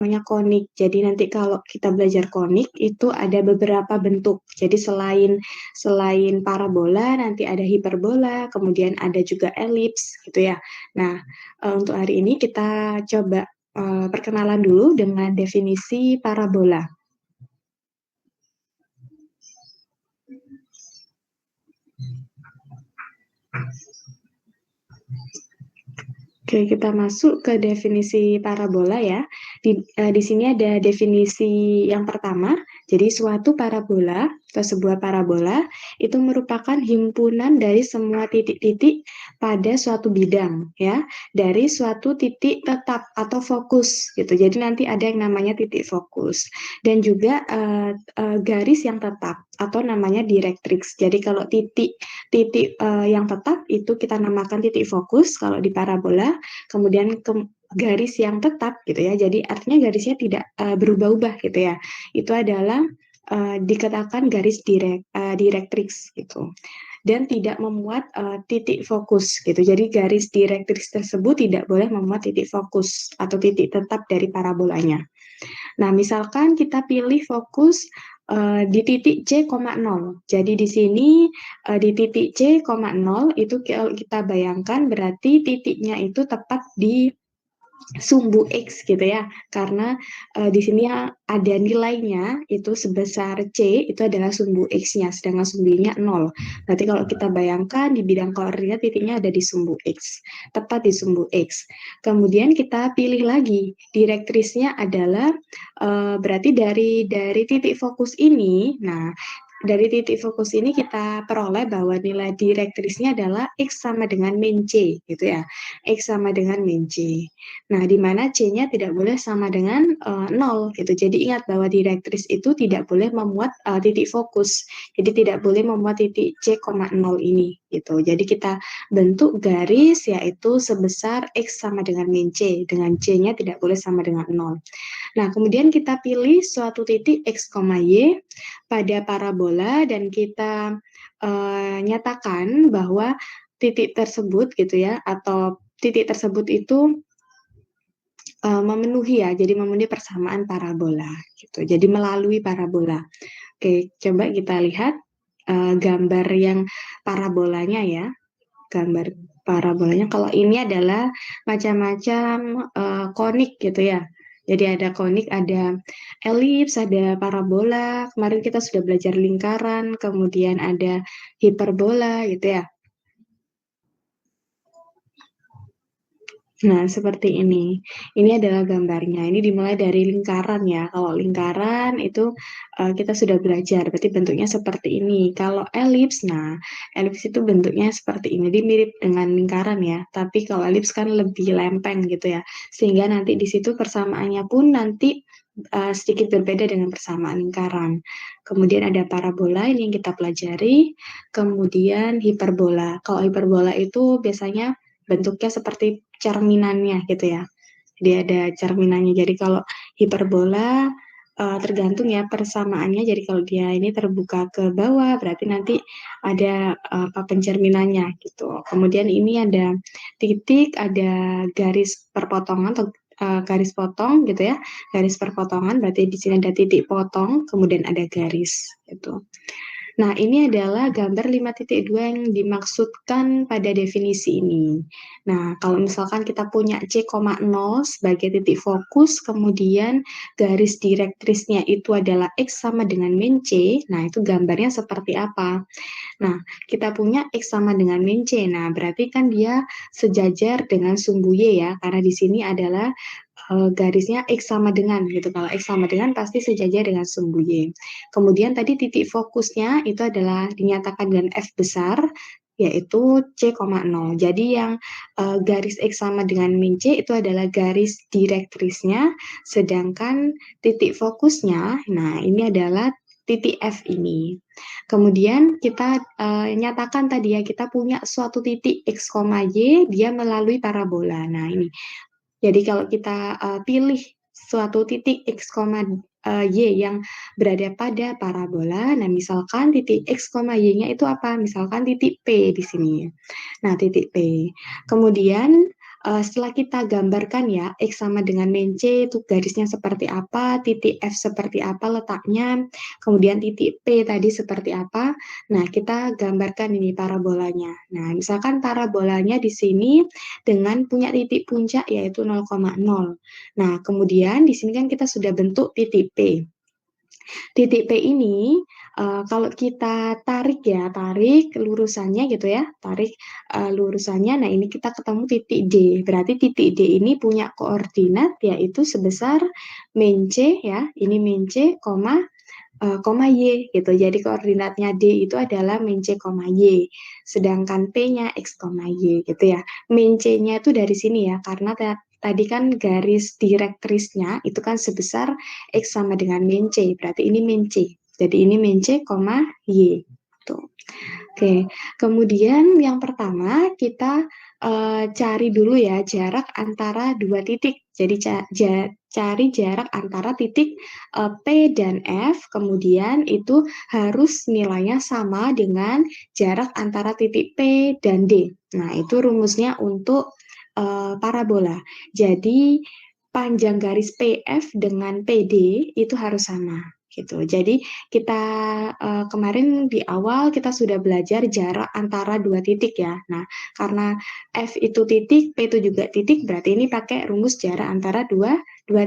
namanya konik. Jadi nanti kalau kita belajar konik itu ada beberapa bentuk. Jadi selain parabola nanti ada hiperbola, kemudian ada juga elips gitu ya. Nah, untuk hari ini kita coba perkenalan dulu dengan definisi parabola. Oke, kita masuk ke definisi parabola ya. Di sini ada definisi yang pertama. Jadi suatu parabola atau sebuah parabola itu merupakan himpunan dari semua titik-titik pada suatu bidang ya, dari suatu titik tetap atau fokus gitu. Jadi nanti ada yang namanya titik fokus dan juga garis yang tetap atau namanya directrix. Jadi kalau titik yang tetap itu kita namakan titik fokus kalau di parabola, kemudian garis yang tetap gitu ya. Jadi artinya garisnya tidak berubah-ubah gitu ya. Itu adalah dikatakan garis directrix gitu. Dan tidak memuat titik fokus gitu. Jadi garis directrix tersebut tidak boleh memuat titik fokus atau titik tetap dari parabolanya. Nah, misalkan kita pilih fokus di titik C,0. Jadi di sini di titik C,0 itu kalau kita bayangkan berarti titiknya itu tepat di sumbu X gitu ya, karena di sini ada nilainya itu sebesar C, itu adalah sumbu X-nya, sedangkan sumbu Y-nya 0. Berarti kalau kita bayangkan di bidang koordinat titiknya ada di sumbu X, tepat di sumbu X. Kemudian kita pilih lagi, direktrisnya adalah berarti dari titik fokus ini, nah dari titik fokus ini kita peroleh bahwa nilai direktrisnya adalah X sama dengan min C, gitu ya. X sama dengan min C. Nah, di mana C-nya tidak boleh sama dengan 0, gitu. Jadi ingat bahwa direktris itu tidak boleh memuat titik fokus. Jadi tidak boleh memuat titik C,0 ini, gitu. Jadi kita bentuk garis yaitu sebesar X sama dengan min C. Dengan C-nya tidak boleh sama dengan 0. Nah, kemudian kita pilih suatu titik X, Y pada parabola dan kita nyatakan bahwa titik tersebut gitu ya, atau titik tersebut itu memenuhi ya, jadi memenuhi persamaan parabola gitu. Jadi melalui parabola. Oke, coba kita lihat gambar yang parabolanya ya. Gambar parabolanya kalau ini adalah macam-macam konik gitu ya. Jadi ada konik, ada elips, ada parabola. Kemarin kita sudah belajar lingkaran, kemudian ada hiperbola gitu ya. Nah, seperti ini. Ini adalah gambarnya. Ini dimulai dari lingkaran ya. Kalau lingkaran itu kita sudah belajar, berarti bentuknya seperti ini. Kalau elips, nah, elips itu bentuknya seperti ini. Jadi mirip dengan lingkaran ya. Tapi kalau elips kan lebih lempeng gitu ya. Sehingga nanti di situ persamaannya pun nanti sedikit berbeda dengan persamaan lingkaran. Kemudian ada parabola ini yang kita pelajari. Kemudian hiperbola. Kalau hiperbola itu biasanya bentuknya seperti cerminannya gitu ya. Dia ada cerminannya. Jadi kalau hiperbola tergantung ya persamaannya. Jadi kalau dia ini terbuka ke bawah, berarti nanti ada apa pencerminannya gitu. Kemudian ini ada titik, ada garis perpotongan atau garis potong gitu ya. Garis perpotongan berarti di sini ada titik potong, kemudian ada garis gitu. Nah, ini adalah gambar 5.2 yang dimaksudkan pada definisi ini. Nah, kalau misalkan kita punya C,0 sebagai titik fokus, kemudian garis direktrisnya itu adalah X sama dengan min C, nah itu gambarnya seperti apa? Nah, kita punya X sama dengan min C, nah berarti kan dia sejajar dengan sumbu Y ya, karena di sini adalah garisnya X sama dengan gitu. Kalau X sama dengan pasti sejajar dengan sumbu Y. Kemudian tadi titik fokusnya itu adalah dinyatakan dengan F besar, yaitu C,0. Jadi yang garis X sama dengan min C itu adalah garis direktrisnya, sedangkan titik fokusnya, nah ini adalah titik F ini. Kemudian kita nyatakan tadi ya, kita punya suatu titik X, Y, dia melalui parabola. Nah ini jadi kalau kita pilih suatu titik X, Y yang berada pada parabola, nah misalkan titik X, Y-nya itu apa? Misalkan titik P di sini. Nah, titik P. Kemudian setelah kita gambarkan ya, X sama dengan min C itu garisnya seperti apa, titik F seperti apa letaknya, kemudian titik P tadi seperti apa. Nah, kita gambarkan ini parabolanya. Nah, misalkan parabolanya di sini dengan punya titik puncak yaitu 0,0. Nah, kemudian di sini kan kita sudah bentuk titik P. Titik P ini kalau kita tarik ya, tarik lurusannya gitu ya, tarik lurusannya. Nah, ini kita ketemu titik D. Berarti titik D ini punya koordinat yaitu sebesar min C ya. Ini min C, koma Y gitu. Jadi koordinatnya D itu adalah min C, Y. Sedangkan P-nya X, Y gitu ya. Min C-nya itu dari sini ya, karena tadi kan garis direktrisnya itu kan sebesar X sama dengan min C. Berarti ini min C. Jadi ini min C, Y. Tuh. Oke, kemudian yang pertama kita cari dulu ya jarak antara dua titik. Jadi cari jarak antara titik P dan F, kemudian itu harus nilainya sama dengan jarak antara titik P dan D. Nah, itu rumusnya untuk parabola. Jadi panjang garis PF dengan PD itu harus sama gitu. Jadi kita kemarin di awal kita sudah belajar jarak antara dua titik ya. Nah, karena F itu titik, P itu juga titik, berarti ini pakai rumus jarak antara dua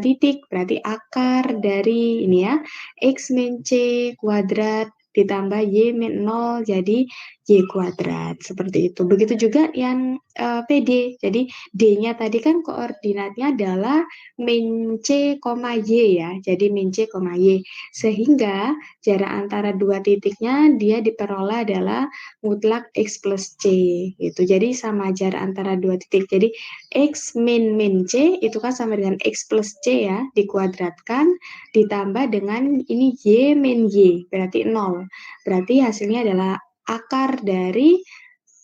titik. Berarti akar dari ini ya, X min C kuadrat ditambah Y min 0 jadi Y kuadrat. Seperti itu. Begitu juga yang PD. Jadi D-nya tadi kan koordinatnya adalah min C, Y ya. Jadi min C, Y. Sehingga jarak antara dua titiknya dia diperoleh adalah mutlak X plus C gitu. Jadi sama jarak antara dua titik. Jadi X min C itu kan sama dengan X plus C ya, dikuadratkan ditambah dengan ini Y min Y berarti 0. Berarti hasilnya adalah akar dari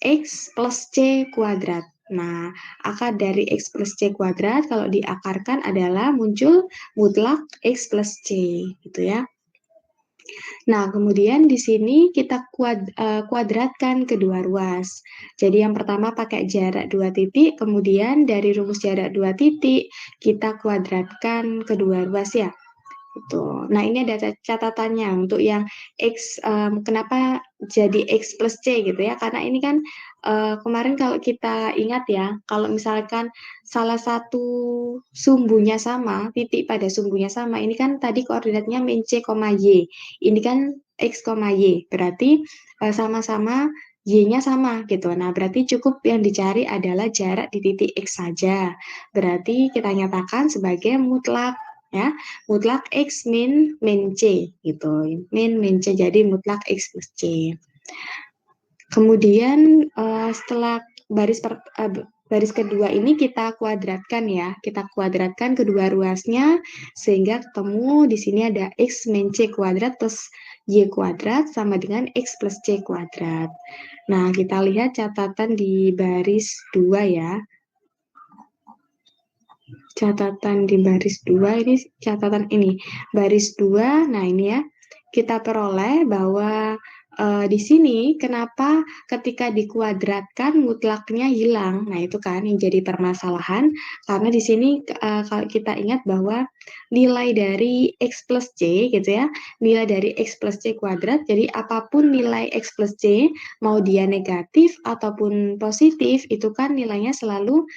X plus C kuadrat. Nah, akar dari X plus C kuadrat kalau diakarkan adalah muncul mutlak X plus C gitu ya. Nah, kemudian di sini kita kuadratkan kedua ruas. Jadi yang pertama pakai jarak dua titik, kemudian dari rumus jarak dua titik kita kuadratkan kedua ruas ya. Gitu. Nah, ini ada catatannya untuk yang X, kenapa jadi X plus C gitu ya, karena ini kan kemarin kalau kita ingat ya, kalau misalkan salah satu sumbunya sama, titik pada sumbunya sama, ini kan tadi koordinatnya min C, Y, ini kan X, Y, berarti sama-sama Y-nya sama gitu. Nah, berarti cukup yang dicari adalah jarak di titik X saja. Berarti kita nyatakan sebagai mutlak ya, mutlak X min C gitu. Min C jadi mutlak X plus C. Kemudian setelah baris kedua ini kita kuadratkan ya. Kita kuadratkan kedua ruasnya sehingga ketemu di sini ada X min C kuadrat plus Y kuadrat sama dengan X plus C kuadrat. Nah, kita lihat catatan di baris 2 ya. Catatan di baris 2 ini catatan ini baris 2. Nah, ini ya kita peroleh bahwa di sini kenapa ketika dikuadratkan mutlaknya hilang. Nah, itu kan yang jadi permasalahan karena di sini kalau kita ingat bahwa nilai dari X plus C gitu ya, nilai dari X plus C kuadrat, jadi apapun nilai X plus C mau dia negatif ataupun positif itu kan nilainya selalu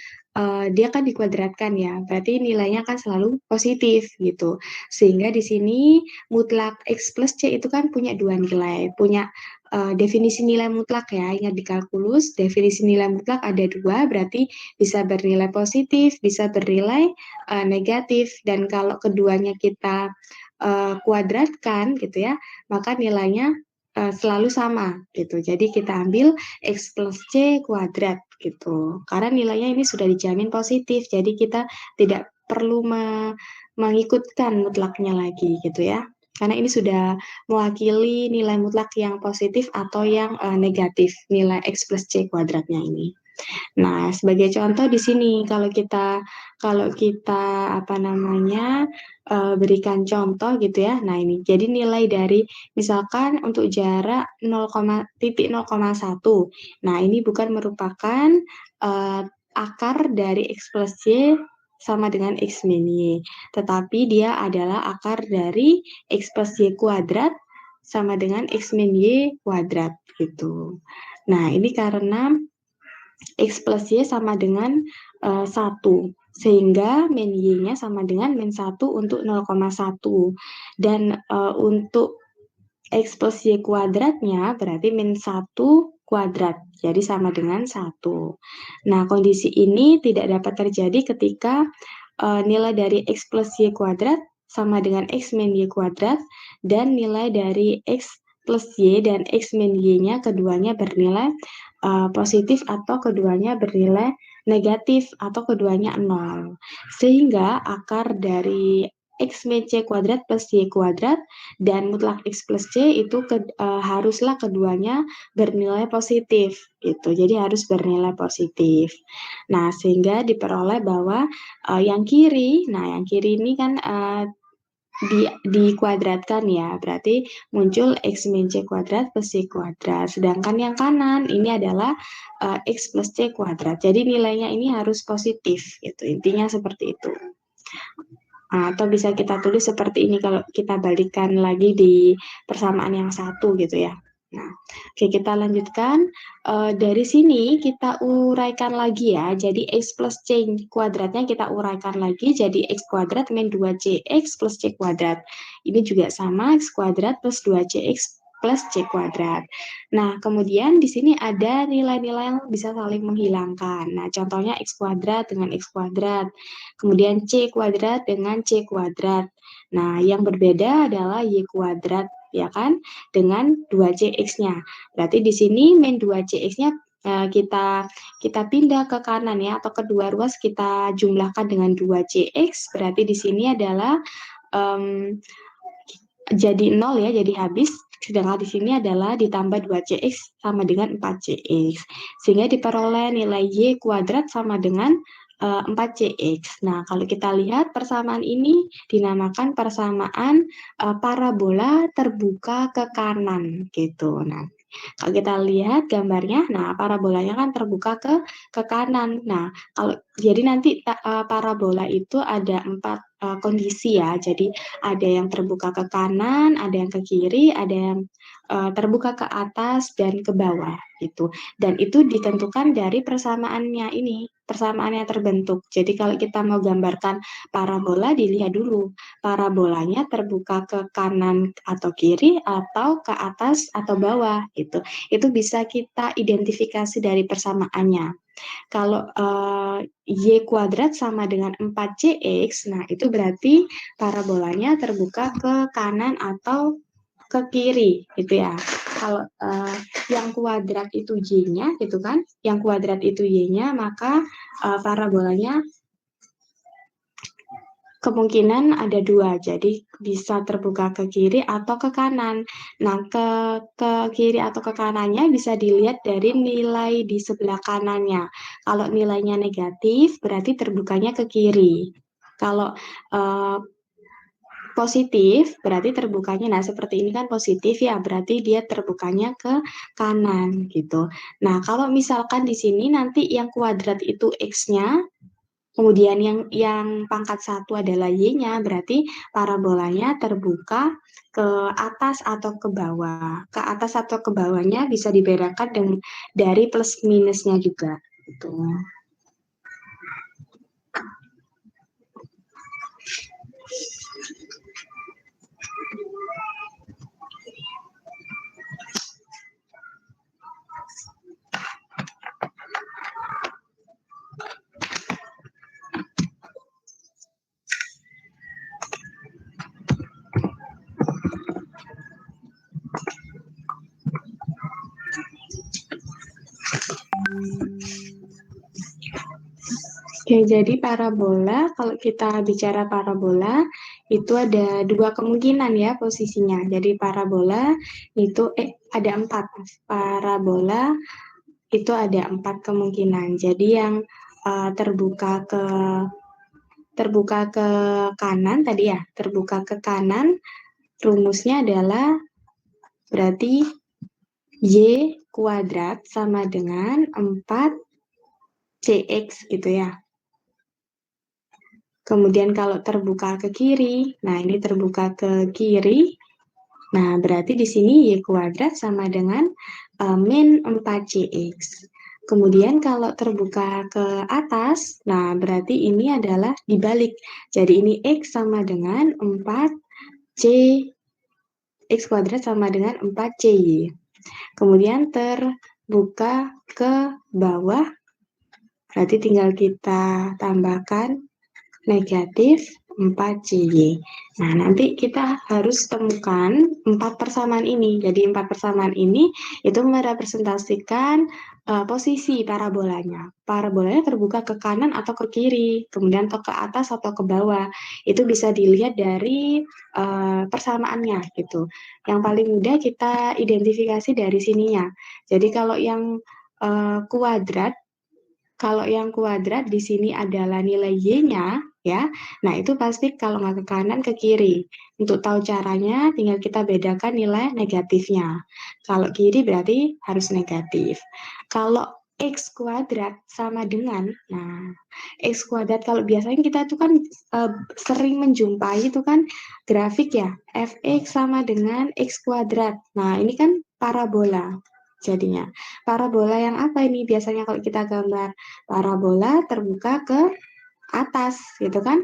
dia kan dikuadratkan ya, berarti nilainya kan selalu positif gitu. Sehingga di sini mutlak X plus C itu kan punya dua nilai, punya definisi nilai mutlak ya. Ingat di kalkulus, definisi nilai mutlak ada dua, berarti bisa bernilai positif, bisa bernilai negatif. Dan kalau keduanya kita kuadratkan gitu ya, maka nilainya selalu sama gitu. Jadi kita ambil X plus C kuadrat gitu. Karena nilainya ini sudah dijamin positif, jadi kita tidak perlu mengikutkan mutlaknya lagi gitu ya. Karena ini sudah mewakili nilai mutlak yang positif atau yang negatif, nilai X plus C kuadratnya ini. Nah, sebagai contoh di sini kalau kita apa namanya berikan contoh gitu ya. Nah, ini jadi nilai dari misalkan untuk jarak 0, titik 0,1. Nah, ini bukan merupakan akar dari X plus Y sama dengan X min Y. Tetapi dia adalah akar dari X plus Y kuadrat sama dengan X min Y kuadrat gitu. Nah, ini karena X plus Y sama dengan 1. Sehingga min Y-nya sama dengan min 1 untuk 0,1. Dan untuk X plus Y kuadratnya berarti min 1 kuadrat. Jadi sama dengan 1. Nah, kondisi ini tidak dapat terjadi ketika nilai dari X plus Y kuadrat sama dengan X min Y kuadrat dan nilai dari X plus Y dan X min Y-nya keduanya bernilai positif atau keduanya bernilai negatif atau keduanya 0. Sehingga akar dari X min C kuadrat plus Y kuadrat dan mutlak X plus C itu haruslah keduanya bernilai positif gitu. Jadi harus bernilai positif. Nah, sehingga diperoleh bahwa yang kiri, nah yang kiri ini kan dikuadratkan ya, berarti muncul X min C kuadrat plus Y kuadrat. Sedangkan yang kanan ini adalah X plus C kuadrat. Jadi nilainya ini harus positif, gitu. Intinya seperti itu. Atau bisa kita tulis seperti ini kalau kita balikan lagi di persamaan yang satu gitu ya. Nah, oke kita lanjutkan. Dari sini kita uraikan lagi ya. Jadi X plus C kuadratnya kita uraikan lagi jadi X kuadrat min 2CX plus C kuadrat. Ini juga sama X kuadrat plus 2CX plus C kuadrat. Nah, kemudian di sini ada nilai-nilai yang bisa saling menghilangkan. Nah, contohnya X kuadrat dengan X kuadrat. Kemudian C kuadrat dengan C kuadrat. Nah, yang berbeda adalah Y kuadrat, ya kan, dengan 2CX-nya. Berarti di sini min 2CX-nya kita pindah ke kanan ya, atau kedua ruas kita jumlahkan dengan 2CX, berarti di sini adalah jadi 0 ya, jadi habis. Sedangkan di sini adalah ditambah 2CX sama dengan 4CX. Sehingga diperoleh nilai Y kuadrat sama dengan 4CX. Nah, kalau kita lihat persamaan ini dinamakan persamaan parabola terbuka ke kanan gitu. Nah, kalau kita lihat gambarnya, nah parabolanya kan terbuka ke kanan. Nah, kalau jadi nanti parabola itu ada 4 kondisi ya. Jadi ada yang terbuka ke kanan, ada yang ke kiri, ada yang terbuka ke atas dan ke bawah gitu. Dan itu ditentukan dari persamaannya ini, persamaannya terbentuk. Jadi kalau kita mau gambarkan parabola, dilihat dulu parabolanya terbuka ke kanan atau kiri atau ke atas atau bawah gitu. Itu bisa kita identifikasi dari persamaannya. Kalau Y kuadrat sama dengan 4CX, nah itu berarti parabolanya terbuka ke kanan atau ke kiri gitu ya. Kalau yang kuadrat itu Y-nya gitu kan, yang kuadrat itu Y-nya, maka parabolanya kemungkinan ada dua, jadi bisa terbuka ke kiri atau ke kanan. Nah, ke kiri atau ke kanannya bisa dilihat dari nilai di sebelah kanannya. Kalau nilainya negatif, berarti terbukanya ke kiri. Kalau positif, berarti terbukanya, nah seperti ini kan positif ya, berarti dia terbukanya ke kanan gitu. Nah, kalau misalkan di sini nanti yang kuadrat itu X-nya, kemudian yang pangkat 1 adalah Y-nya, berarti parabolanya terbuka ke atas atau ke bawah. Ke atas atau ke bawahnya bisa dibedakan dengan dari plus minusnya juga. Gitu. Oke, jadi parabola, kalau kita bicara parabola, itu ada dua kemungkinan ya posisinya. Jadi parabola itu, ada 4. Parabola itu ada 4 kemungkinan. Jadi yang terbuka ke kanan tadi ya, terbuka ke kanan, rumusnya adalah berarti Y kuadrat sama dengan 4 CX gitu ya. Kemudian kalau terbuka ke kiri, nah ini terbuka ke kiri, nah berarti di sini Y kuadrat sama dengan min 4CX. Kemudian kalau terbuka ke atas, nah berarti ini adalah dibalik. Jadi ini X sama dengan 4C, X kuadrat sama dengan 4CY. Kemudian terbuka ke bawah, berarti tinggal kita tambahkan negatif 4CY. Nah, nanti kita harus temukan empat persamaan ini. Jadi, empat persamaan ini itu merepresentasikan posisi parabolanya. Parabolanya terbuka ke kanan atau ke kiri, kemudian atau ke atas atau ke bawah. Itu bisa dilihat dari persamaannya gitu. Yang paling mudah kita identifikasi dari sininya. Jadi, kuadrat kalau yang kuadrat di sini adalah nilai Y-nya, ya. Nah, itu pasti kalau nggak ke kanan, ke kiri. Untuk tahu caranya, tinggal kita bedakan nilai negatifnya. Kalau kiri berarti harus negatif. Kalau X kuadrat sama dengan, nah, X kuadrat kalau biasanya kita tuh kan sering menjumpai itu kan grafik ya, Fx sama dengan X kuadrat. Nah, ini kan parabola jadinya. Parabola yang apa ini biasanya kalau kita gambar? Parabola terbuka ke atas gitu kan.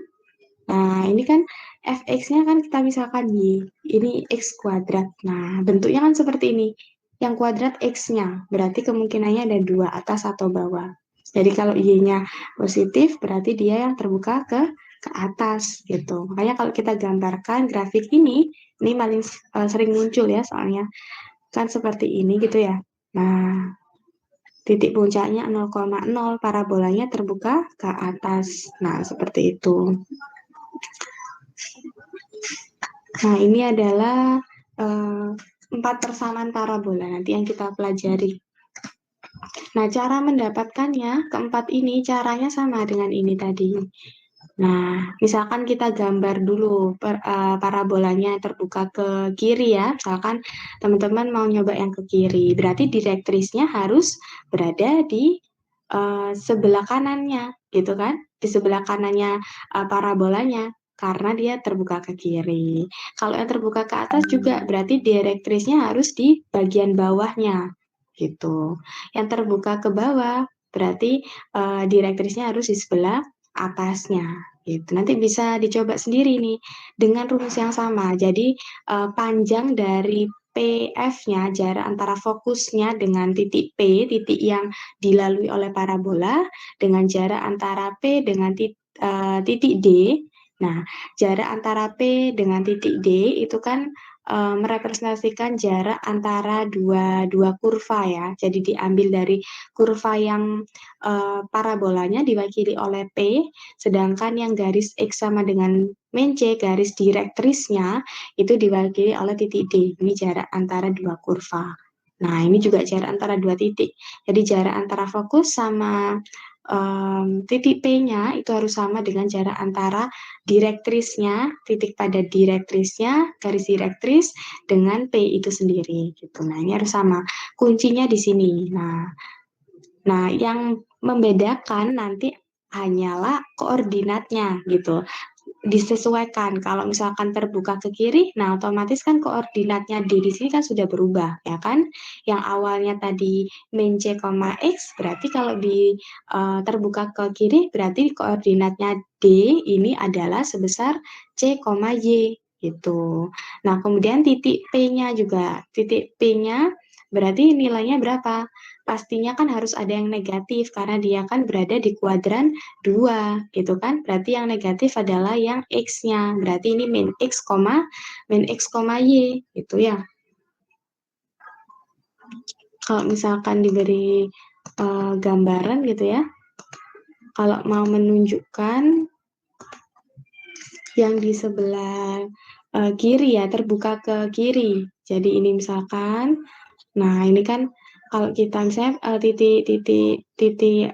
Nah, ini kan fx-nya kan kita misalkan y, ini x kuadrat. Nah, bentuknya kan seperti ini. Yang kuadrat x-nya, berarti kemungkinannya ada dua, atas atau bawah. Jadi kalau y-nya positif, berarti dia yang terbuka ke atas gitu. Makanya kalau kita gambarkan grafik ini paling sering muncul ya soalnya kan seperti ini gitu ya. Nah, titik puncaknya 0,0, parabolanya terbuka ke atas. Nah, seperti itu. Nah, ini adalah empat persamaan parabola nanti yang kita pelajari. Nah, cara mendapatkannya, keempat ini caranya sama dengan ini tadi. Nah, misalkan kita gambar dulu parabolanya terbuka ke kiri ya. Misalkan teman-teman mau nyoba yang ke kiri, berarti direktrisnya harus berada di sebelah kanannya, gitu kan? Di sebelah kanannya parabolanya, karena dia terbuka ke kiri. Kalau yang terbuka ke atas juga berarti direktrisnya harus di bagian bawahnya, gitu. Yang terbuka ke bawah berarti direktrisnya harus di sebelah atasnya gitu. Nanti bisa dicoba sendiri nih dengan rumus yang sama. Jadi panjang dari PF-nya, jarak antara fokusnya dengan titik P, titik yang dilalui oleh parabola, dengan jarak antara P dengan titik D. Nah, jarak antara P dengan titik D itu kan merepresentasikan jarak antara dua kurva ya. Jadi diambil dari kurva yang parabolanya diwakili oleh P, sedangkan yang garis X sama dengan min C, garis direktrisnya, itu diwakili oleh titik D. Ini jarak antara dua kurva. Nah, ini juga jarak antara dua titik. Jadi jarak antara fokus sama titik P-nya itu harus sama dengan jarak antara direktrisnya, titik pada direktrisnya, garis direktris dengan P itu sendiri gitu. Nah, ini harus sama. Kuncinya di sini. Nah, yang membedakan nanti hanyalah koordinatnya gitu. Disesuaikan. Kalau misalkan terbuka ke kiri, nah otomatis kan koordinatnya D di sini kan sudah berubah, ya kan? Yang awalnya tadi min C, X, berarti kalau terbuka ke kiri, berarti koordinatnya D ini adalah sebesar C, Y, gitu. Nah, kemudian titik P-nya juga. Titik P-nya berarti nilainya berapa? Pastinya kan harus ada yang negatif karena dia kan berada di kuadran 2 gitu kan. Berarti yang negatif adalah yang X-nya. Berarti ini min X, Y gitu ya. Kalau misalkan diberi gambaran gitu ya. Kalau mau menunjukkan yang di sebelah kiri ya, terbuka ke kiri. Jadi ini misalkan, nah ini kan kalau kita misalnya titik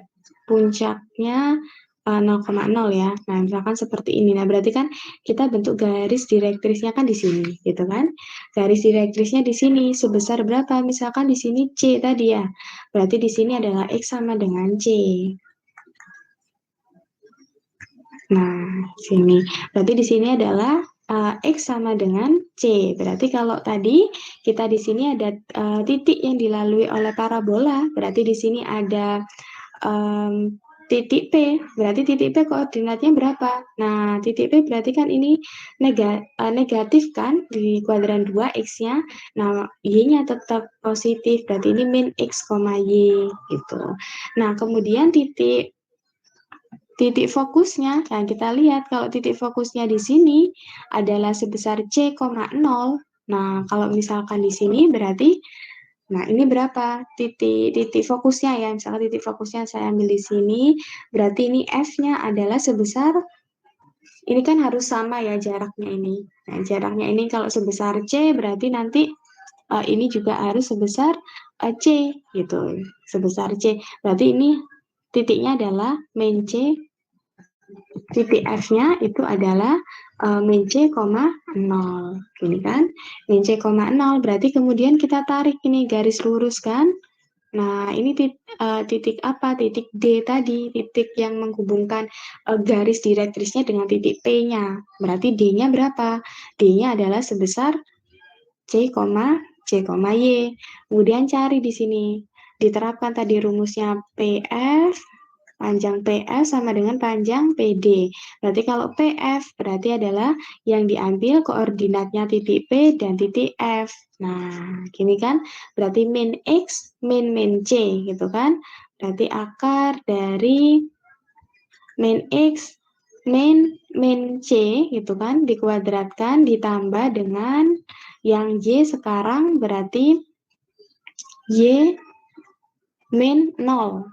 puncaknya 0,0 ya. Nah, misalkan seperti ini. Nah, berarti kan kita bentuk garis direktrisnya kan di sini, gitu kan? Garis direktrisnya di sini sebesar berapa? Misalkan di sini C tadi ya. Berarti di sini adalah X sama dengan C. Nah, sini. Berarti di sini adalah X sama dengan C. Berarti kalau tadi kita di sini ada titik yang dilalui oleh parabola, berarti di sini ada titik P. Berarti titik P koordinatnya berapa? Nah, titik P berarti kan ini negatif kan di kuadran 2 X-nya. Nah, Y-nya tetap positif. Berarti ini min X, Y gitu. Nah, kemudian titik fokusnya, nah kita lihat kalau titik fokusnya di sini adalah sebesar C,0. Nah, kalau misalkan di sini berarti, nah ini berapa titik titik fokusnya ya? Misalkan titik fokusnya saya ambil di sini, berarti ini F-nya adalah sebesar, ini kan harus sama ya jaraknya ini. Nah, jaraknya ini kalau sebesar C berarti nanti ini juga harus sebesar C gitu, sebesar C. Berarti ini titiknya adalah main C, titik F-nya itu adalah min C, 0. Gini kan, min C, 0. Berarti kemudian kita tarik ini garis lurus kan. Nah, ini titik apa? Titik D tadi, titik yang menghubungkan garis direktrisnya dengan titik P-nya. Berarti D-nya berapa? D-nya adalah sebesar C, C, Y. Kemudian cari di sini. Diterapkan tadi rumusnya PF, panjang PF sama dengan panjang PD. Berarti kalau PF berarti adalah yang diambil koordinatnya titik P dan titik F. Nah, gini kan? Berarti min X, min C gitu kan? Berarti akar dari min X, min C gitu kan? Dikuadratkan ditambah dengan yang Y sekarang berarti Y min 0.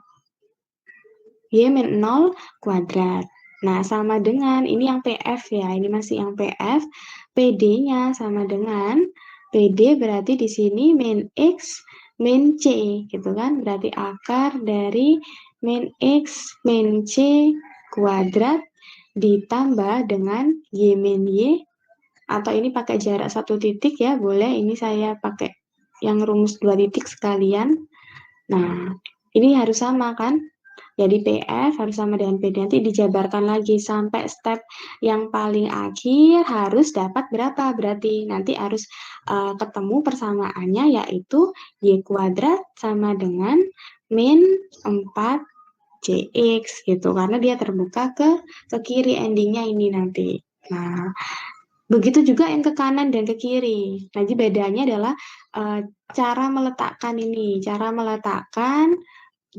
Y min 0 kuadrat. Nah, sama dengan, ini yang PF ya, ini masih yang PF, PD-nya sama dengan, PD berarti di sini min X, min C, gitu kan, berarti akar dari min X, min C kuadrat ditambah dengan Y min Y, atau ini pakai jarak 1 titik ya, boleh, ini saya pakai yang rumus 2 titik sekalian. Nah, ini harus sama kan? Jadi PF harus sama dengan PD. Nanti dijabarkan lagi sampai step yang paling akhir harus dapat berapa. Berarti nanti harus ketemu persamaannya yaitu Y kuadrat sama dengan min 4CX gitu. Karena dia terbuka ke kiri endingnya ini nanti. Nah, begitu juga yang ke kanan dan ke kiri. Jadi bedanya adalah cara meletakkan ini. Cara meletakkan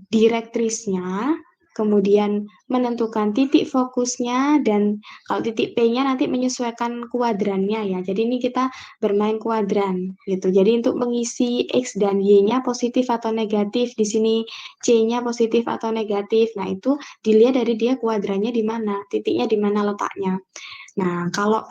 direktrisnya, kemudian menentukan titik fokusnya, dan kalau titik P-nya nanti menyesuaikan kuadrannya ya. Jadi ini kita bermain kuadran gitu. Jadi untuk mengisi X dan Y-nya positif atau negatif, di sini C-nya positif atau negatif. Nah, itu dilihat dari dia kuadrannya di mana, titiknya di mana letaknya. Nah, kalau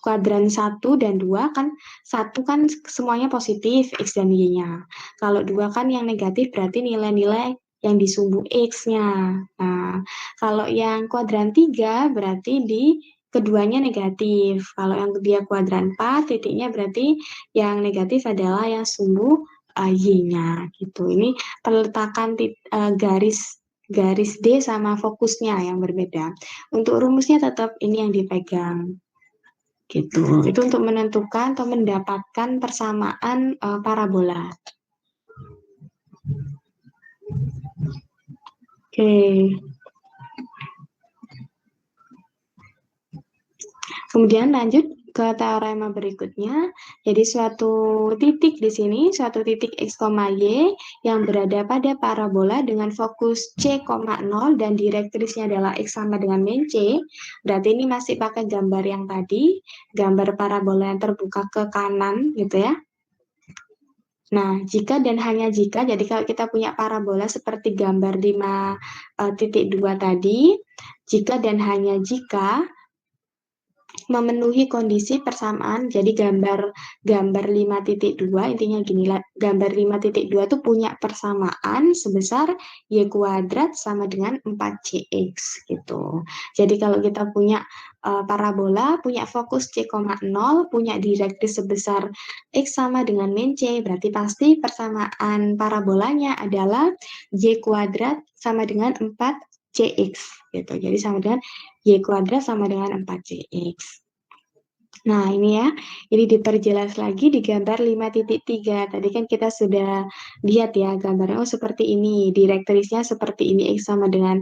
kuadran 1 dan 2 kan, 1 kan semuanya positif X dan Y-nya. Kalau 2 kan yang negatif berarti nilai-nilai yang di sumbu X-nya. Nah, kalau yang kuadran 3 berarti di keduanya negatif. Kalau yang dia kuadran 4 titiknya berarti yang negatif adalah yang sumbu Y-nya gitu. Ini peletakan garis garis D sama fokusnya yang berbeda. Untuk rumusnya tetap ini yang dipegang gitu. Itu untuk menentukan atau mendapatkan persamaan parabola. Oke. Kemudian lanjut ke teorema berikutnya. Jadi suatu titik di sini, suatu titik X, Y yang berada pada parabola dengan fokus C, 0 dan direktrisnya adalah X sama dengan min C. Berarti ini masih pakai gambar yang tadi, gambar parabola yang terbuka ke kanan gitu ya. Nah, jika dan hanya jika, jadi kalau kita punya parabola seperti gambar 5,2 tadi, jika dan hanya jika memenuhi kondisi persamaan. Jadi gambar 5,2 intinya gini lah, gambar 5,2 itu punya persamaan sebesar Y kuadrat sama dengan 4CX gitu. Jadi kalau kita punya parabola, punya fokus C, 0, punya direktris sebesar X sama dengan min C, berarti pasti persamaan parabolanya adalah Y kuadrat sama dengan 4 4cx gitu. Jadi sama dengan y kuadrat sama dengan 4cx. Nah, ini ya, ini diperjelas lagi di gambar 5.3. Tadi kan kita sudah lihat ya gambarnya, oh seperti ini, direktrisnya seperti ini, X sama dengan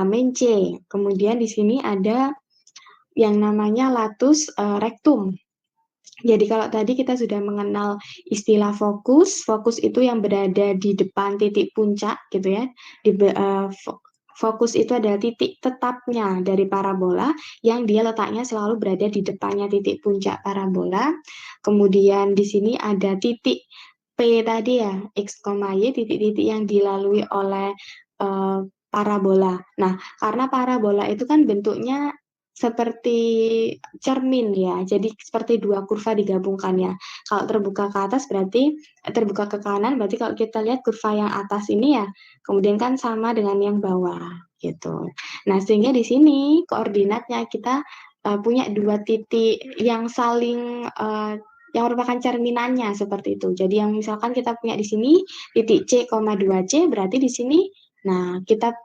min C. Kemudian di sini ada yang namanya latus rectum. Jadi kalau tadi kita sudah mengenal istilah fokus, fokus itu yang berada di depan titik puncak gitu ya. Fokus itu adalah titik tetapnya dari parabola yang dia letaknya selalu berada di depannya titik puncak parabola. Kemudian di sini ada titik P tadi ya, X, Y, titik-titik yang dilalui oleh parabola. Nah, karena parabola itu kan bentuknya seperti cermin ya, jadi seperti dua kurva digabungkan ya. Kalau terbuka ke atas berarti terbuka ke kanan, berarti kalau kita lihat kurva yang atas ini ya, kemudian kan sama dengan yang bawah gitu. Nah, sehingga di sini koordinatnya kita punya dua titik yang saling yang merupakan cerminannya seperti itu. Jadi yang misalkan kita punya di sini titik C, 2C berarti di sini nah kita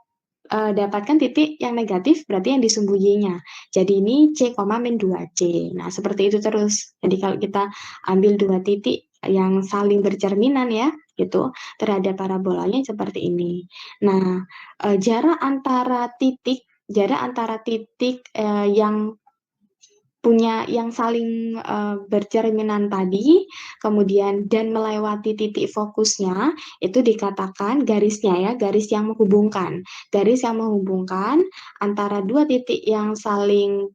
dapatkan titik yang negatif berarti yang disumbu Y-nya. Jadi ini C, min 2C. Nah, seperti itu terus. Jadi kalau kita ambil dua titik yang saling bercerminan ya, gitu, terhadap parabolanya seperti ini. Nah, jarak antara titik yang punya yang saling bercerminan tadi, kemudian dan melewati titik fokusnya, itu dikatakan garisnya ya, garis yang menghubungkan. Garis yang menghubungkan antara dua titik yang saling,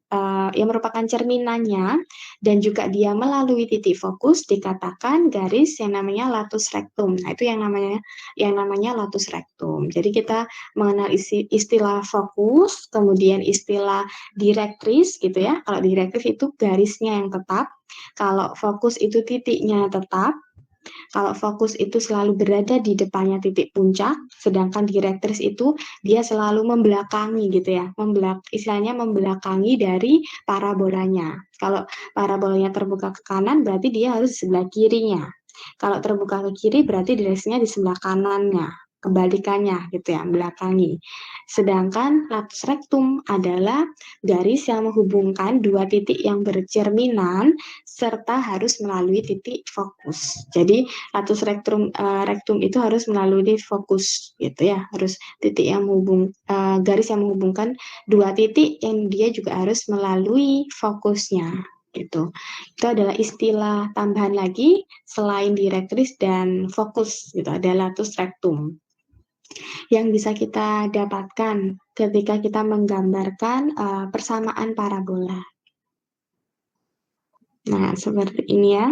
yang merupakan cerminannya, dan juga dia melalui titik fokus, dikatakan garis yang namanya latus rectum. Nah, itu yang namanya latus rectum. Jadi kita mengenal istilah fokus, kemudian istilah direktris gitu ya. Kalau direktris itu garisnya yang tetap, kalau fokus itu titiknya tetap, kalau fokus itu selalu berada di depannya titik puncak, sedangkan direktris itu dia selalu membelakangi gitu ya, istilahnya membelakangi dari parabolanya. Kalau parabolanya terbuka ke kanan berarti dia harus di sebelah kirinya. Kalau terbuka ke kiri berarti direksinya di sebelah kanannya, kebalikannya gitu ya, belakangi. Sedangkan latus rectum adalah garis yang menghubungkan dua titik yang bercerminan serta harus melalui titik fokus. Jadi latus rectum itu harus melalui fokus gitu ya, harus titik yang garis yang menghubungkan dua titik yang dia juga harus melalui fokusnya gitu. Itu adalah istilah tambahan lagi selain direktris dan fokus gitu, ada latus rectum yang bisa kita dapatkan ketika kita menggambarkan persamaan parabola. Nah, seperti ini ya.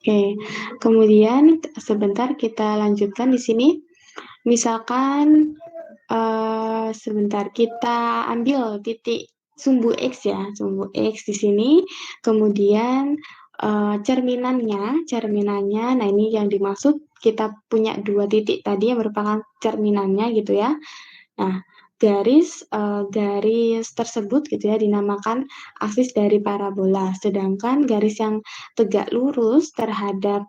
Oke, kemudian sebentar kita lanjutkan di sini. Misalkan sebentar kita ambil titik sumbu X ya, sumbu X di sini. Kemudian cerminannya, nah ini yang dimaksud kita punya dua titik tadi yang merupakan cerminannya gitu ya. Nah, garis tersebut gitu ya dinamakan aksis dari parabola. Sedangkan garis yang tegak lurus terhadap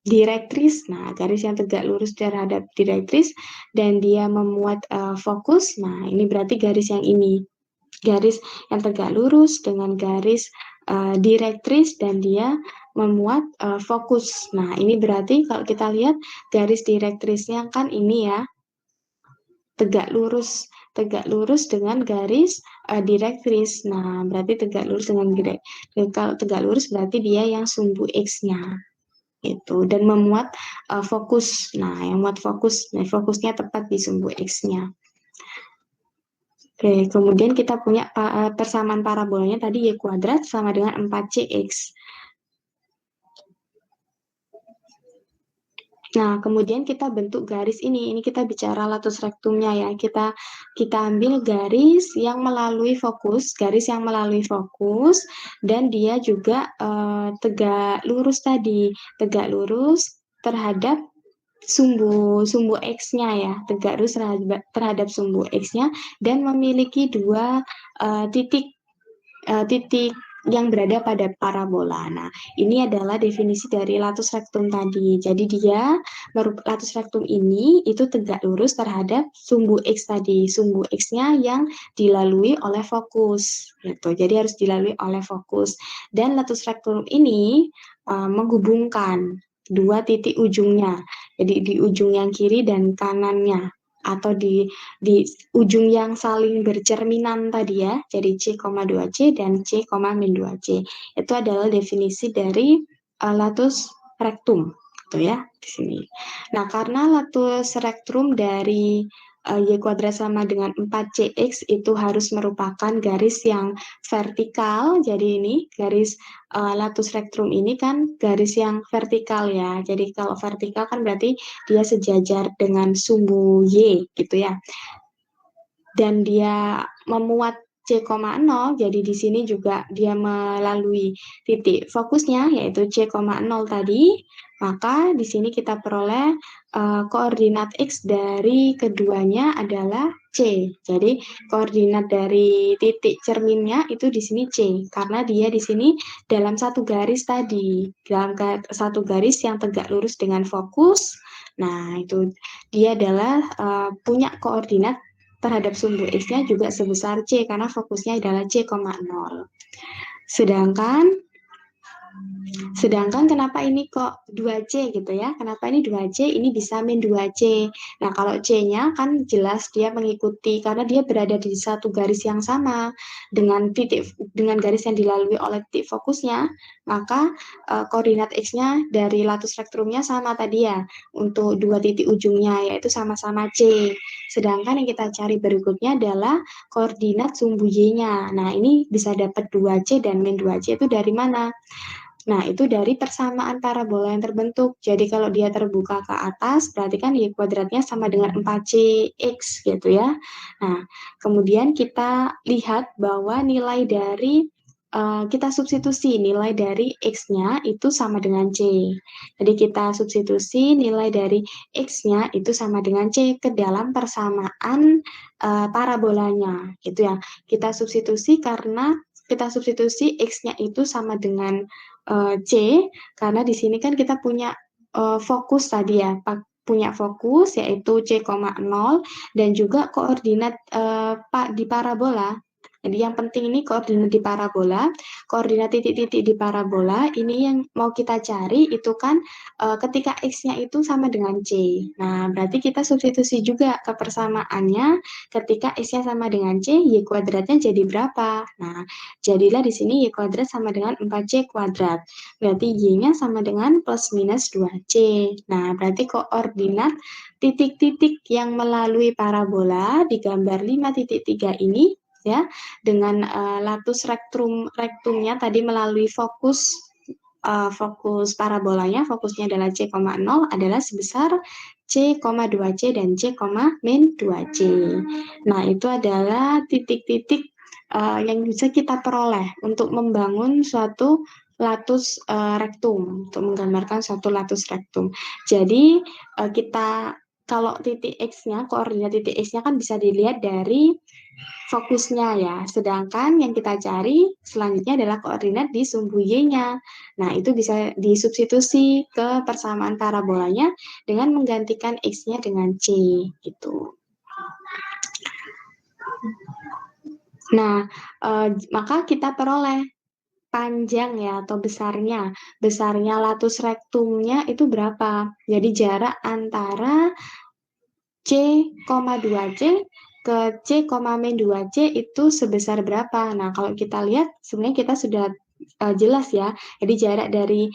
direktris, nah garis yang tegak lurus terhadap direktris dan dia memuat fokus, nah ini berarti garis yang ini. Garis yang tegak lurus dengan garis direktris dan dia memuat fokus. Nah, ini berarti kalau kita lihat garis direktrisnya kan ini ya, tegak lurus dengan garis direktris. Nah, berarti tegak lurus dengan kalau tegak lurus berarti dia yang sumbu X-nya itu dan memuat fokus. Nah, yang muat fokus, nah fokusnya tepat di sumbu X-nya. Oke, kemudian kita punya persamaan parabolanya tadi Y kuadrat sama dengan 4CX. Nah, kemudian kita bentuk garis ini kita bicara latus rectumnya ya. Kita ambil garis yang melalui fokus, dan dia juga tegak lurus tadi, tegak lurus terhadap sumbu X-nya ya, tegak lurus terhadap sumbu X-nya dan memiliki dua titik yang berada pada parabola. Nah, ini adalah definisi dari latus rektum tadi. Jadi latus rektum ini itu tegak lurus terhadap sumbu X tadi. Sumbu X-nya yang dilalui oleh fokus. Gitu. Jadi harus dilalui oleh fokus. Dan latus rektum ini menghubungkan dua titik ujungnya. Jadi di ujung yang kiri dan kanannya atau di ujung yang saling bercerminan tadi ya, jadi C,2C dan C,-2C. Itu adalah definisi dari latus rectum, gitu ya, di sini. Nah, karena latus rectum dari Y kuadrat sama dengan 4CX itu harus merupakan garis yang vertikal, jadi ini garis latus rectum ini kan garis yang vertikal ya, jadi kalau vertikal kan berarti dia sejajar dengan sumbu Y gitu ya. Dan dia memuat C,0, jadi di sini juga dia melalui titik fokusnya yaitu C,0 tadi, maka di sini kita peroleh koordinat X dari keduanya adalah C. Jadi koordinat dari titik cerminnya itu di sini C, karena dia di sini dalam satu garis tadi, dalam satu garis yang tegak lurus dengan fokus. Nah, itu dia adalah punya koordinat terhadap sumbu X-nya juga sebesar C karena fokusnya adalah C,0. Sedangkan Sedangkan kenapa ini kok 2C gitu ya? Kenapa ini 2C? Ini bisa min 2C. Nah, kalau C-nya kan jelas dia mengikuti karena dia berada di satu garis yang sama dengan garis yang dilalui oleh titik fokusnya, maka koordinat X-nya dari latus rektumnya sama tadi ya untuk dua titik ujungnya yaitu sama-sama C. Sedangkan yang kita cari berikutnya adalah koordinat sumbu Y-nya. Nah, ini bisa dapat 2C dan min 2C itu dari mana? Nah, itu dari persamaan parabola yang terbentuk. Jadi kalau dia terbuka ke atas, berarti kan Y kuadratnya sama dengan 4CX gitu ya. Nah, kemudian kita lihat bahwa nilai dari kita substitusi nilai dari X-nya itu sama dengan C. Jadi kita substitusi nilai dari X-nya itu sama dengan C ke dalam persamaan parabolanya gitu ya. Kita substitusi karena kita substitusi X-nya itu sama dengan C, karena di sini kan kita punya fokus tadi ya, punya fokus yaitu C,0 dan juga koordinat di parabola. Jadi yang penting ini koordinat di parabola, koordinat titik-titik di parabola ini yang mau kita cari itu kan ketika X-nya itu sama dengan C. Nah, berarti kita substitusi juga ke persamaannya ketika X-nya sama dengan C, Y kuadratnya jadi berapa? Nah, jadilah di sini Y kuadrat sama dengan 4C kuadrat. Berarti Y-nya sama dengan plus minus 2C. Nah, berarti koordinat titik-titik yang melalui parabola di gambar 5.3 ini ya dengan latus rektumnya tadi melalui fokus parabolanya, fokusnya adalah C,0 adalah sebesar C,2C dan C,-2C. Nah, itu adalah titik-titik yang bisa kita peroleh untuk membangun suatu latus rektum, untuk menggambarkan suatu latus rektum. Jadi, kita kalau titik X-nya, koordinat titik X-nya kan bisa dilihat dari fokusnya ya. Sedangkan yang kita cari selanjutnya adalah koordinat di sumbu Y-nya. Nah, itu bisa disubstitusi ke persamaan parabolanya dengan menggantikan X-nya dengan C gitu. Nah, maka kita peroleh panjang ya atau besarnya. Besarnya latus rektumnya itu berapa? Jadi jarak antara C,2C ke C,-2C itu sebesar berapa? Nah, kalau kita lihat sebenarnya kita sudah jelas ya. Jadi jarak dari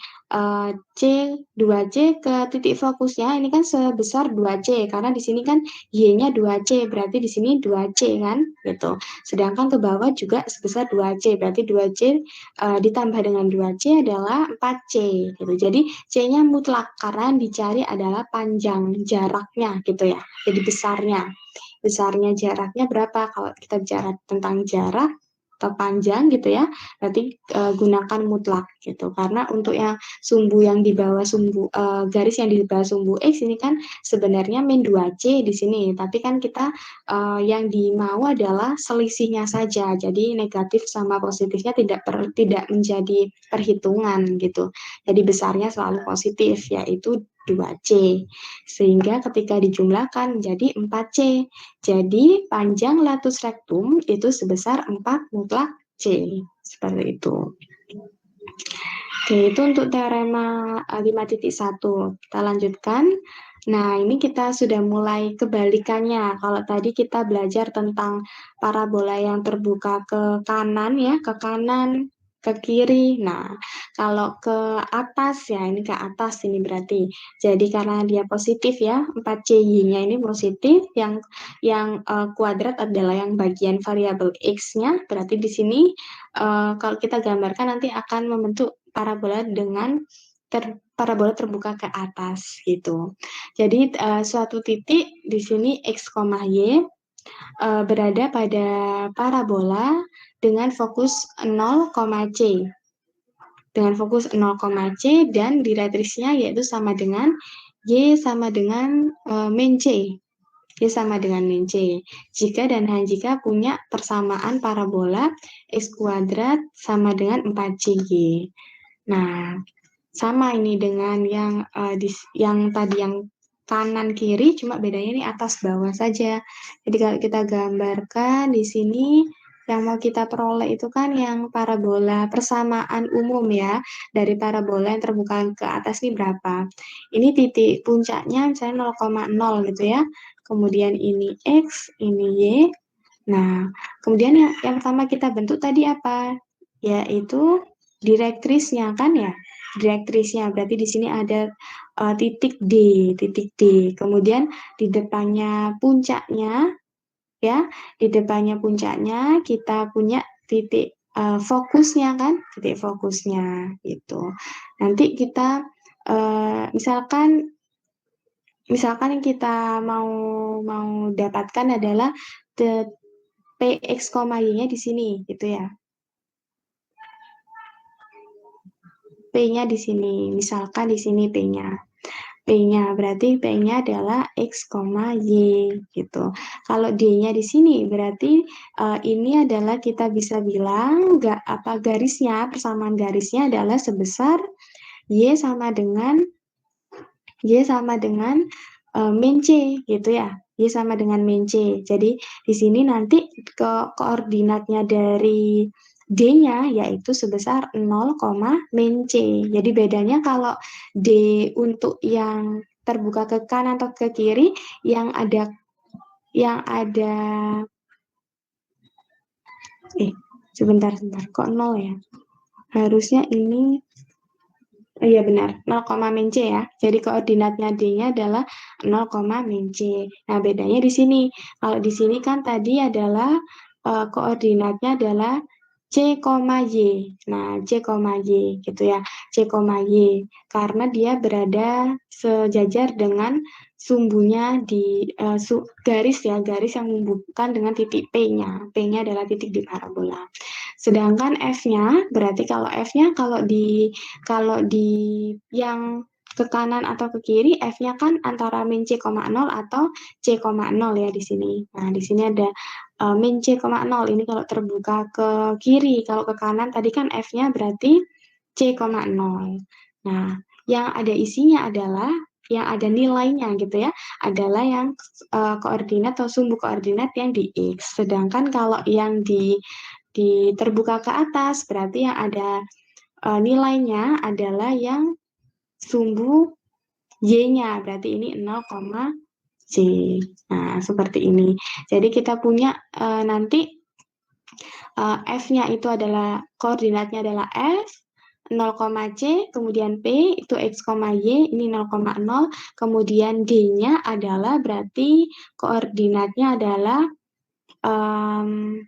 C2C ke titik fokusnya ini kan sebesar 2C karena di sini kan Y-nya 2C, berarti di sini 2C kan gitu. Sedangkan ke bawah juga sebesar 2C, berarti 2C ditambah dengan 2C adalah 4C gitu. Jadi C-nya mutlak karena yang dicari adalah panjang jaraknya gitu ya. Jadi besarnya jaraknya berapa? Kalau kita bicara tentang jarak, atau panjang gitu ya, berarti gunakan mutlak gitu. Karena untuk yang sumbu yang di bawah garis yang di bawah sumbu X ini kan sebenarnya min 2C di sini, tapi kan kita yang dimau adalah selisihnya saja. Jadi negatif sama positifnya tidak menjadi perhitungan gitu. Jadi besarnya selalu positif yaitu 2C. Sehingga ketika dijumlahkan menjadi 4C. Jadi panjang latus rectum itu sebesar 4 mutlak C. Seperti itu. Oke, itu untuk teorema 5.1. Kita lanjutkan. Nah, ini kita sudah mulai kebalikannya. Kalau tadi kita belajar tentang parabola yang terbuka ke kanan ya, ke kanan, ke kiri. Nah, kalau ke atas ya, ini ke atas ini berarti. Jadi karena dia positif ya, 4CY-nya ini positif, yang kuadrat adalah yang bagian variabel X-nya, berarti di sini kalau kita gambarkan nanti akan membentuk parabola dengan parabola terbuka ke atas gitu. Jadi suatu titik di sini X, Y berada pada parabola dengan fokus 0, C. Dengan fokus 0, C dan direktrisnya yaitu sama dengan Y sama dengan min C. Y sama dengan min C. Jika dan hanya jika punya persamaan parabola X kuadrat sama dengan 4CY. Nah, sama ini dengan yang tadi yang kanan kiri, cuma bedanya ini atas bawah saja. Jadi kalau kita gambarkan di sini yang mau kita peroleh itu kan yang parabola persamaan umum ya, dari parabola yang terbuka ke atas ini berapa. Ini titik puncaknya misalnya 0,0 gitu ya. Kemudian ini X, ini Y. Nah, kemudian yang pertama kita bentuk tadi apa? Yaitu direktrisnya kan ya. Direktrisnya berarti di sini ada titik D, titik D. Kemudian di depannya puncaknya ya, di depannya puncaknya kita punya titik fokusnya kan, titik fokusnya gitu. Nanti kita misalkan yang kita mau mau dapatkan adalah PX, Y-nya di sini gitu ya. P-nya di sini, misalkan di sini P-nya. P-nya berarti P-nya adalah X, Y gitu. Kalau D-nya di sini berarti ini adalah kita bisa bilang garisnya, persamaan garisnya adalah sebesar Y sama dengan min C gitu ya. Y sama dengan min C. Jadi di sini nanti koordinatnya dari D-nya yaitu sebesar 0, min C. Jadi bedanya kalau D untuk yang terbuka ke kanan atau ke kiri yang ada sebentar kok 0 ya. Harusnya ini iya benar, 0, min C ya. Jadi koordinatnya D-nya adalah 0, min C. Nah, bedanya di sini. Kalau di sini kan tadi adalah koordinatnya adalah C, Y. Nah, C, Y gitu ya. C, Y. Karena dia berada sejajar dengan sumbunya di garis ya, garis yang menghubungkan dengan titik P-nya. P-nya adalah titik di parabola. Sedangkan F-nya, berarti kalau F-nya kalau di yang ke kanan atau ke kiri, F-nya kan antara min C, 0 atau C, 0 ya di sini. Nah, di sini ada min C, 0. Ini kalau terbuka ke kiri, kalau ke kanan tadi kan F-nya berarti C, 0. Nah, yang ada isinya adalah yang ada nilainya gitu ya, adalah yang koordinat atau sumbu koordinat yang di X. Sedangkan kalau yang di terbuka ke atas berarti yang ada nilainya adalah yang sumbu Y-nya, berarti ini 0, C. Nah, seperti ini. Jadi kita punya nanti F-nya itu adalah koordinatnya adalah F, 0, C, kemudian P itu X, Y, ini 0,0, kemudian D-nya adalah berarti koordinatnya adalah um,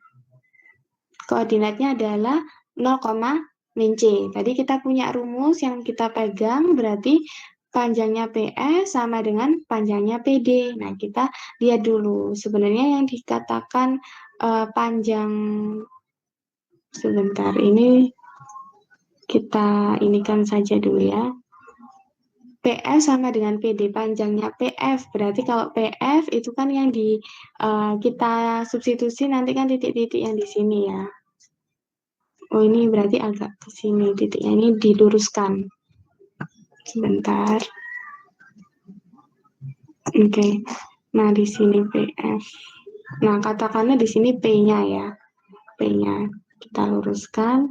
0, min C. Tadi kita punya rumus yang kita pegang berarti panjangnya PS sama dengan panjangnya PD. Nah, kita lihat dulu sebenarnya yang dikatakan panjang Sebentar, ini kita inikan saja dulu ya. PF sama dengan PD, panjangnya PF. Berarti kalau PF itu kan yang kita substitusi nanti kan titik-titik yang di sini ya. Oh, ini berarti agak ke sini, titiknya ini diluruskan. Sebentar. Oke. Nah, di sini PF. Nah, katakanlah di sini P-nya ya. P-nya kita luruskan.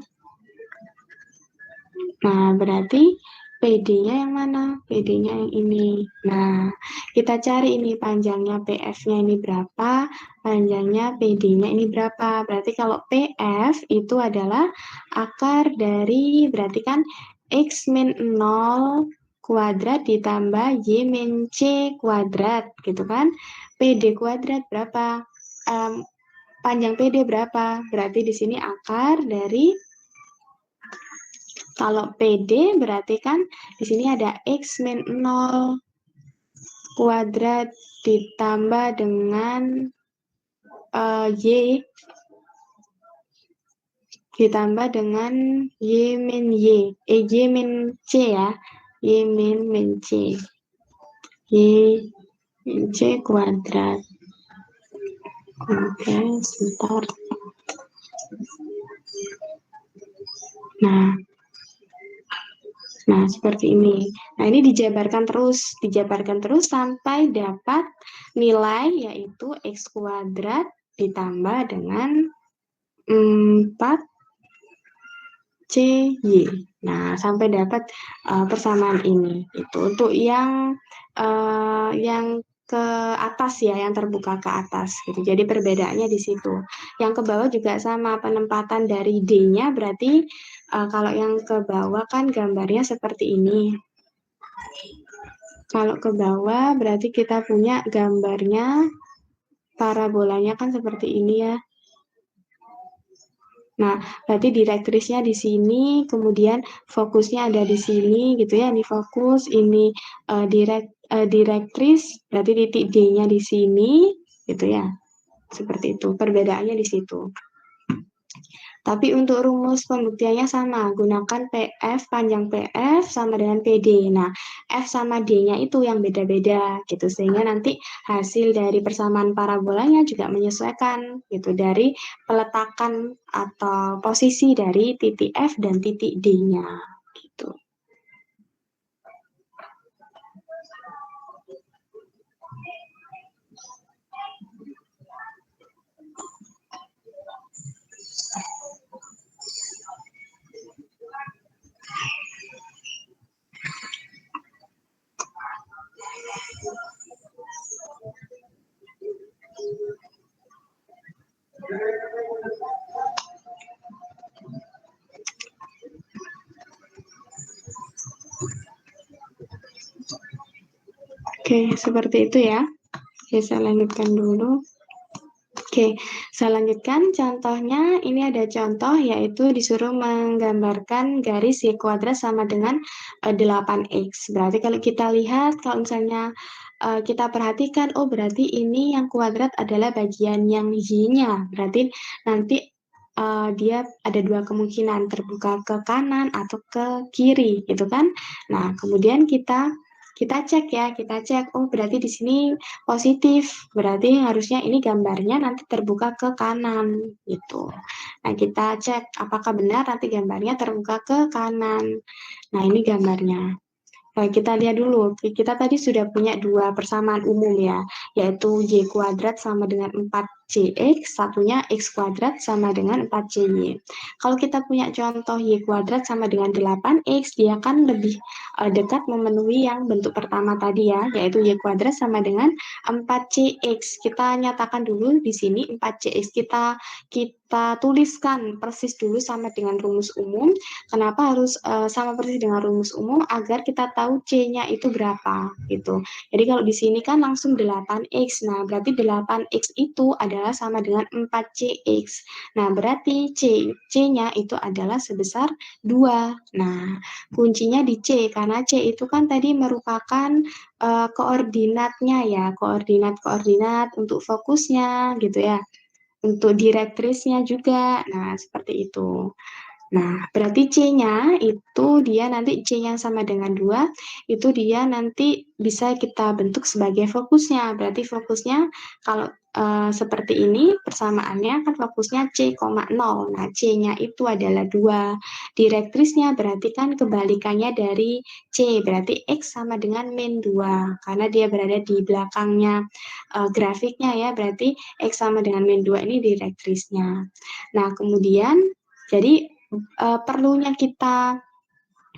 Nah, berarti PD-nya yang mana? PD-nya yang ini. Nah, kita cari ini panjangnya PF-nya ini berapa, panjangnya PD-nya ini berapa. Berarti kalau PF itu adalah akar dari, berarti kan X min 0 kuadrat ditambah Y min C kuadrat, gitu kan. PD kuadrat berapa? Panjang PD berapa? Berarti di sini akar dari, kalau PD berarti kan di sini ada X min 0 kuadrat ditambah dengan Y ditambah dengan Y min C ya. Y min C. Y min C kuadrat. Oke, sebentar. Nah, seperti ini. Nah, ini dijabarkan terus sampai dapat nilai yaitu X kuadrat ditambah dengan 4CY. Nah, sampai dapat persamaan ini. Itu untuk yang ke atas ya, yang terbuka ke atas gitu. Jadi perbedaannya di situ. Yang ke bawah juga sama, penempatan dari D-nya berarti kalau yang ke bawah kan gambarnya seperti ini. Kalau ke bawah berarti kita punya gambarnya, parabolanya kan seperti ini ya. Nah, berarti direktrisnya di sini, kemudian fokusnya ada di sini gitu ya. Ini fokus, ini direktris, berarti titik D-nya di sini gitu ya. Seperti itu, perbedaannya di situ. Tapi untuk rumus pembuktiannya sama, gunakan PF, panjang PF sama dengan PD. Nah, F sama D-nya itu yang beda-beda gitu, sehingga nanti hasil dari persamaan parabolanya juga menyesuaikan gitu dari peletakan atau posisi dari titik F dan titik D-nya gitu. Oke, seperti itu ya. Oke, saya lanjutkan dulu. Oke, saya lanjutkan contohnya. Ini ada contoh yaitu disuruh menggambarkan garis Y kuadrat sama dengan 8X. Berarti kalau kita lihat, kalau misalnya kita perhatikan, oh berarti ini yang kuadrat adalah bagian yang Y-nya. Berarti nanti dia ada dua kemungkinan, terbuka ke kanan atau ke kiri, gitu kan? Nah, kemudian kita cek ya, kita cek, oh berarti di sini positif, berarti harusnya ini gambarnya nanti terbuka ke kanan gitu. Nah, kita cek apakah benar nanti gambarnya terbuka ke kanan. Nah, ini gambarnya. Nah, kita lihat dulu, kita tadi sudah punya dua persamaan umum ya, yaitu Y kuadrat sama dengan 4CX, satunya X kuadrat sama dengan 4CY. Kalau kita punya contoh Y kuadrat sama dengan 8X, dia kan lebih dekat memenuhi yang bentuk pertama tadi ya, yaitu Y kuadrat sama dengan 4CX. Kita nyatakan dulu di sini 4CX, kita tuliskan persis dulu sama dengan rumus umum. Kenapa harus sama persis dengan rumus umum? Agar kita tahu C-nya itu berapa gitu. Jadi kalau di sini kan langsung 8X. Nah, berarti 8X itu adalah sama dengan 4CX. Nah, berarti C-nya itu adalah sebesar 2. Nah, kuncinya di C karena C itu kan tadi merupakan koordinatnya ya, koordinat untuk fokusnya gitu ya. untuk direktrisnya juga. Nah, seperti itu. Nah, berarti C-nya itu dia nanti C yang sama dengan 2, itu dia nanti bisa kita bentuk sebagai fokusnya. Berarti fokusnya kalau seperti ini persamaannya kan fokusnya C,0. Nah, C-nya itu adalah 2. Direktrisnya berarti kan kebalikannya dari C, berarti X sama dengan min 2. Karena dia berada di belakangnya grafiknya ya, berarti X sama dengan min 2 ini direktrisnya. Nah, kemudian jadi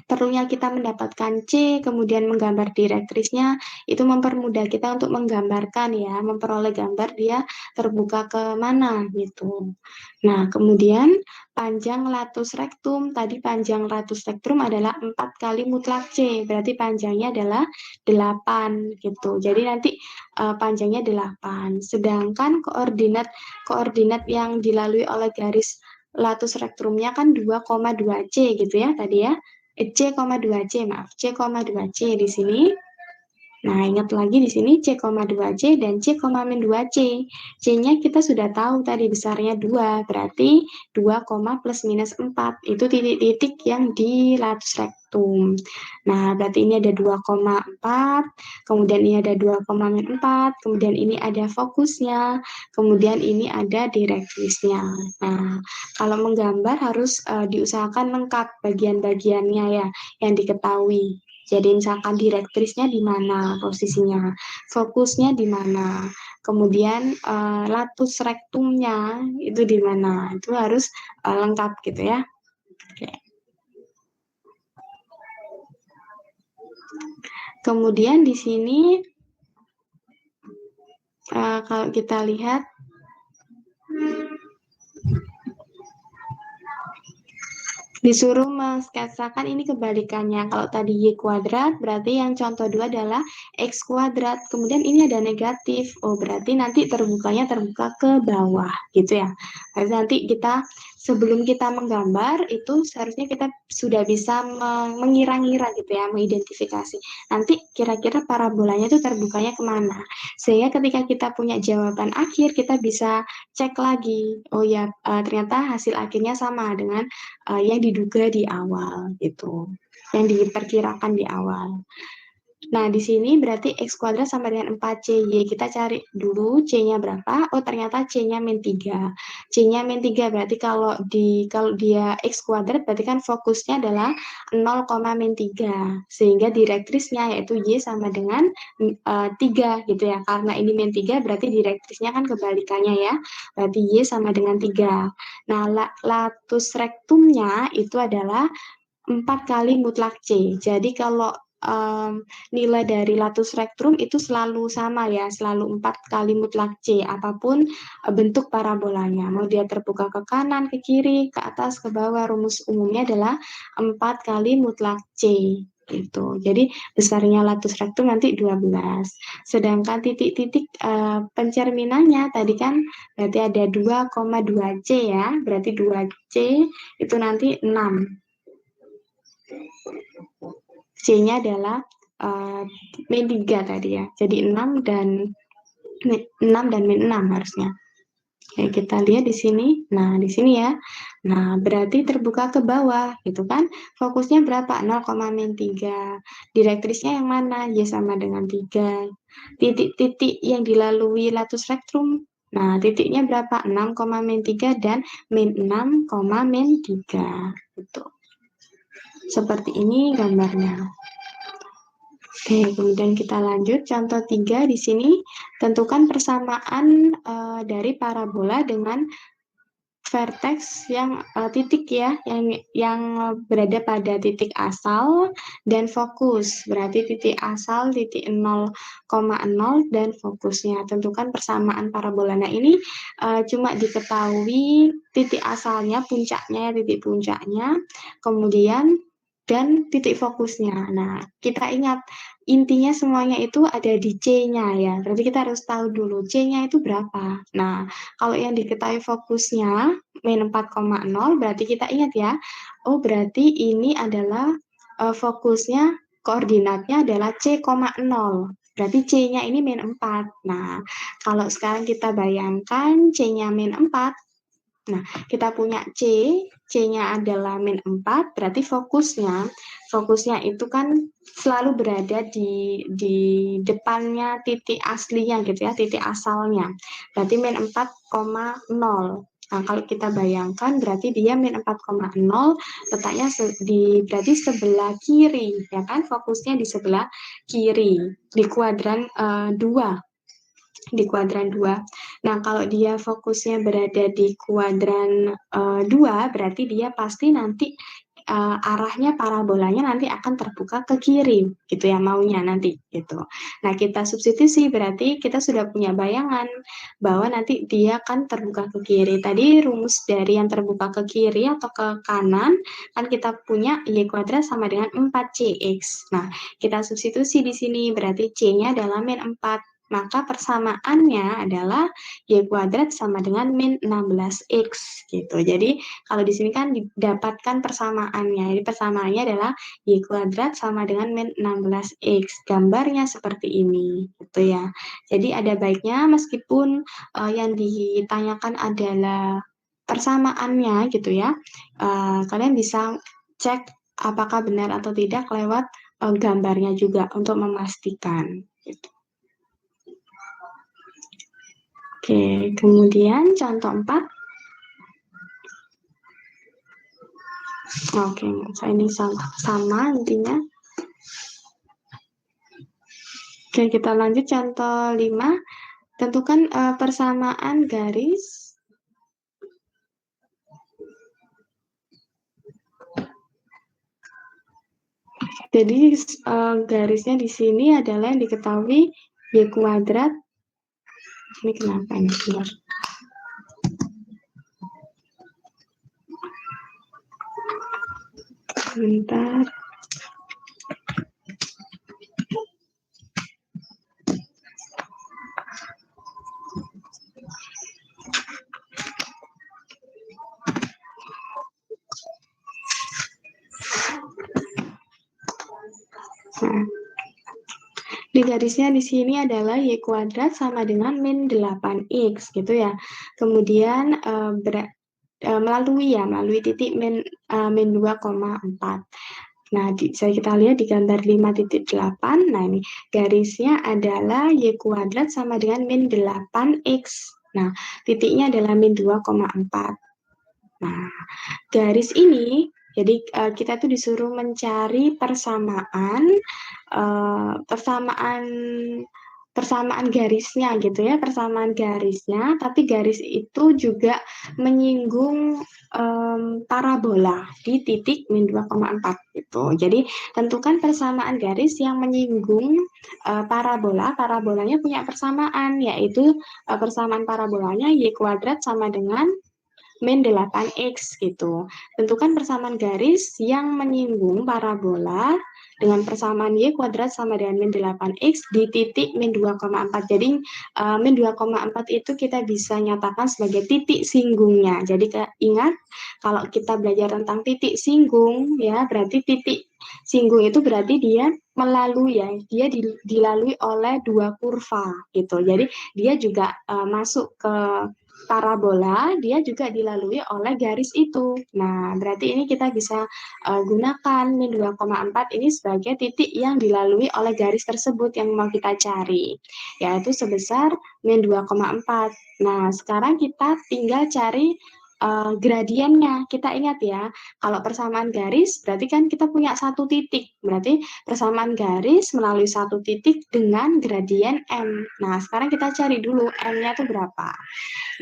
perlunya kita mendapatkan C, kemudian menggambar direktrisnya, itu mempermudah kita untuk menggambarkan ya, memperoleh gambar dia terbuka ke mana gitu. Nah, kemudian panjang latus rektum, tadi panjang latus rektum adalah 4 kali mutlak C, berarti panjangnya adalah 8 gitu. Jadi nanti panjangnya 8. Sedangkan koordinat koordinat yang dilalui oleh garis latus rektumnya kan 2,2 C gitu ya tadi ya. C,2 C, maaf, C,2 C di sini. Nah, ingat lagi di sini C,2 C dan C,-2 C. C-nya kita sudah tahu tadi besarnya 2, berarti 2, plus minus 4. Itu titik-titik yang di latus rektum. Nah, berarti ini ada 2,4, kemudian ini ada 2,4, kemudian ini ada fokusnya, kemudian ini ada direktrisnya. Nah, kalau menggambar harus diusahakan lengkap bagian-bagiannya ya, yang diketahui. Jadi misalkan direktrisnya di mana posisinya, fokusnya di mana, kemudian latus rektumnya itu di mana, itu harus lengkap gitu ya. Oke. Kemudian di sini kalau kita lihat disuruh mensketsakan ini kebalikannya. Kalau tadi Y kuadrat, berarti yang contoh 2 adalah X kuadrat. Kemudian ini ada negatif. Oh, berarti nanti terbukanya terbuka ke bawah, gitu ya. Berarti nanti kita, sebelum kita menggambar, itu seharusnya kita sudah bisa mengira-ngira gitu ya, mengidentifikasi. Nanti kira-kira parabolanya itu terbukanya kemana. Sehingga ketika kita punya jawaban akhir, kita bisa cek lagi. Oh ya, ternyata hasil akhirnya sama dengan yang diduga di awal gitu, yang diperkirakan di awal. Nah, di sini berarti X kuadrat sama dengan 4CY. Kita cari dulu C-nya berapa. Oh, ternyata C-nya min 3. C-nya min 3 berarti kalau dia X kuadrat berarti kan fokusnya adalah 0, min 3. Sehingga direktrisnya yaitu Y sama dengan 3 gitu ya. Karena ini min 3 berarti direktrisnya kan kebalikannya ya. Berarti Y sama dengan 3. Nah, latus rektumnya itu adalah 4 kali mutlak C. Jadi kalau nilai dari latus rektum itu selalu sama ya, selalu 4 kali mutlak C, apapun bentuk parabolanya. Mau dia terbuka ke kanan, ke kiri, ke atas, ke bawah, rumus umumnya adalah 4 kali mutlak C. Gitu. Jadi besarnya latus rektum nanti 12. Sedangkan titik-titik pencerminannya tadi kan berarti ada 2,2 C ya, berarti 2C itu nanti 6. C-nya adalah min 3 tadi ya. Jadi 6 dan min 6 harusnya. Oke, kita lihat di sini. Nah, di sini ya. Nah, berarti terbuka ke bawah, gitu kan. Fokusnya berapa? 0, min 3. Direktrisnya yang mana? Y sama dengan 3. Titik-titik yang dilalui latus rektum. Nah, titiknya berapa? 6, min 3 dan min 6, min 3. Gitu. Seperti ini gambarnya. Oke, kemudian kita lanjut. Contoh 3 di sini, tentukan persamaan dari parabola dengan vertex yang titik ya, yang berada pada titik asal dan fokus. Berarti titik asal, titik 0,0 dan fokusnya. Tentukan persamaan parabola. Nah, ini cuma diketahui titik asalnya, puncaknya, titik puncaknya, kemudian dan titik fokusnya. Nah, kita ingat intinya semuanya itu ada di C-nya ya. Berarti kita harus tahu dulu C-nya itu berapa. Nah, kalau yang diketahui fokusnya min 4,0 berarti kita ingat ya. Oh, berarti ini adalah fokusnya koordinatnya adalah C,0. berarti C-nya ini min 4. Nah, kalau sekarang kita bayangkan C-nya min 4, nah, kita punya C-nya adalah min 4, berarti fokusnya itu kan selalu berada di depannya titik aslinya gitu ya, titik asalnya. Berarti min 4,0. Nah, kalau kita bayangkan berarti dia min 4,0 letaknya berarti sebelah kiri, ya kan? Fokusnya di sebelah kiri, di kuadran 2, di kuadran 2. Nah, kalau dia fokusnya berada di kuadran 2, berarti dia pasti nanti arahnya parabolanya nanti akan terbuka ke kiri, gitu ya, maunya nanti, gitu. Nah, kita substitusi, berarti kita sudah punya bayangan bahwa nanti dia akan terbuka ke kiri. Tadi rumus dari yang terbuka ke kiri atau ke kanan, kan kita punya Y kuadrat sama dengan 4CX. Nah, kita substitusi di sini, berarti C-nya adalah min 4. Maka persamaannya adalah Y kuadrat sama dengan min 16X gitu. Jadi kalau di sini kan didapatkan persamaannya. Jadi persamaannya adalah Y kuadrat sama dengan min 16X. Gambarnya seperti ini gitu ya. Jadi ada baiknya meskipun yang ditanyakan adalah persamaannya gitu ya. Kalian bisa cek apakah benar atau tidak lewat gambarnya juga untuk memastikan gitu. Oke, kemudian contoh 4. Oke, saya ini sama intinya. Oke, kita lanjut contoh 5. Tentukan persamaan garis. Jadi garisnya di sini adalah yang diketahui Y kuadrat. Ini kenapa ini? Bentar. Nah, di garisnya di sini adalah Y kuadrat sama dengan min 8X gitu ya. Kemudian melalui titik min 2,4. Nah, bisa kita lihat di gambar 5.8. Nah, ini garisnya adalah Y kuadrat sama dengan min 8X. Nah, titiknya adalah min 2,4. Nah, garis ini, jadi kita tuh disuruh mencari persamaan garisnya gitu ya, persamaan garisnya, tapi garis itu juga menyinggung parabola di titik min 2,4 gitu. Jadi tentukan persamaan garis yang menyinggung parabolanya punya persamaan, yaitu persamaan parabolanya Y kuadrat sama dengan min 8X gitu. Tentukan persamaan garis yang menyinggung parabola dengan persamaan Y kuadrat sama dengan min 8X di titik min 2,4. Jadi min 2,4 itu kita bisa nyatakan sebagai titik singgungnya. Jadi ingat kalau kita belajar tentang titik singgung ya, berarti titik singgung itu berarti dia melalui ya, dia dilalui oleh dua kurva gitu. Jadi dia juga masuk ke parabola, dia juga dilalui oleh garis itu. Nah, berarti ini kita bisa gunakan min 2,4 ini sebagai titik yang dilalui oleh garis tersebut yang mau kita cari, yaitu sebesar min 2,4. Nah, sekarang kita tinggal cari gradiennya. Kita ingat ya, kalau persamaan garis berarti kan kita punya satu titik. Berarti persamaan garis melalui satu titik dengan gradien M. Nah, sekarang kita cari dulu M-nya itu berapa.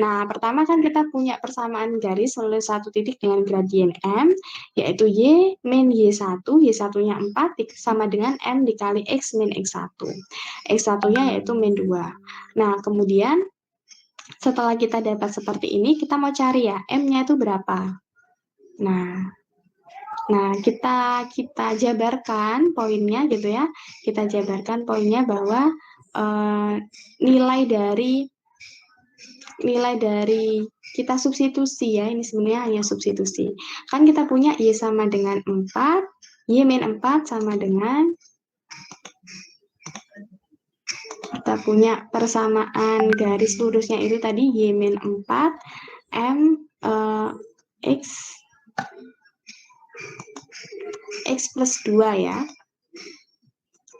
Nah, pertama kan kita punya persamaan garis melalui satu titik dengan gradien M, yaitu Y min Y1, Y1-nya 4 sama dengan M dikali X min X1. X1-nya yaitu min 2. Nah, kemudian setelah kita dapat seperti ini, kita mau cari ya, M-nya itu berapa. Nah, kita jabarkan poinnya gitu ya. Kita jabarkan poinnya bahwa nilai dari kita substitusi ya, ini sebenarnya hanya substitusi. Kan kita punya Y sama dengan 4, Y min 4 sama dengan kita punya persamaan garis lurusnya itu tadi Y-4 M X plus 2 ya.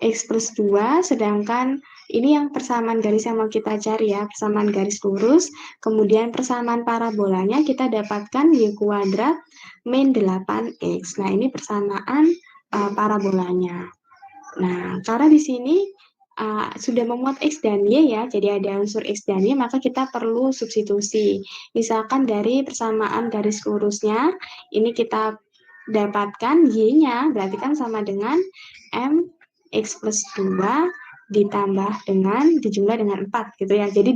X plus 2, sedangkan ini yang persamaan garis yang mau kita cari ya, persamaan garis lurus, kemudian persamaan parabolanya kita dapatkan Y kuadrat min 8X. Nah, ini persamaan parabolanya. Nah, karena di sini sudah memuat X dan Y ya, jadi ada unsur X dan Y, maka kita perlu substitusi. Misalkan dari persamaan garis lurusnya, ini kita dapatkan Y-nya, berarti kan sama dengan M X plus 2 ditambah dengan dijumlah dengan 4 gitu ya. Jadi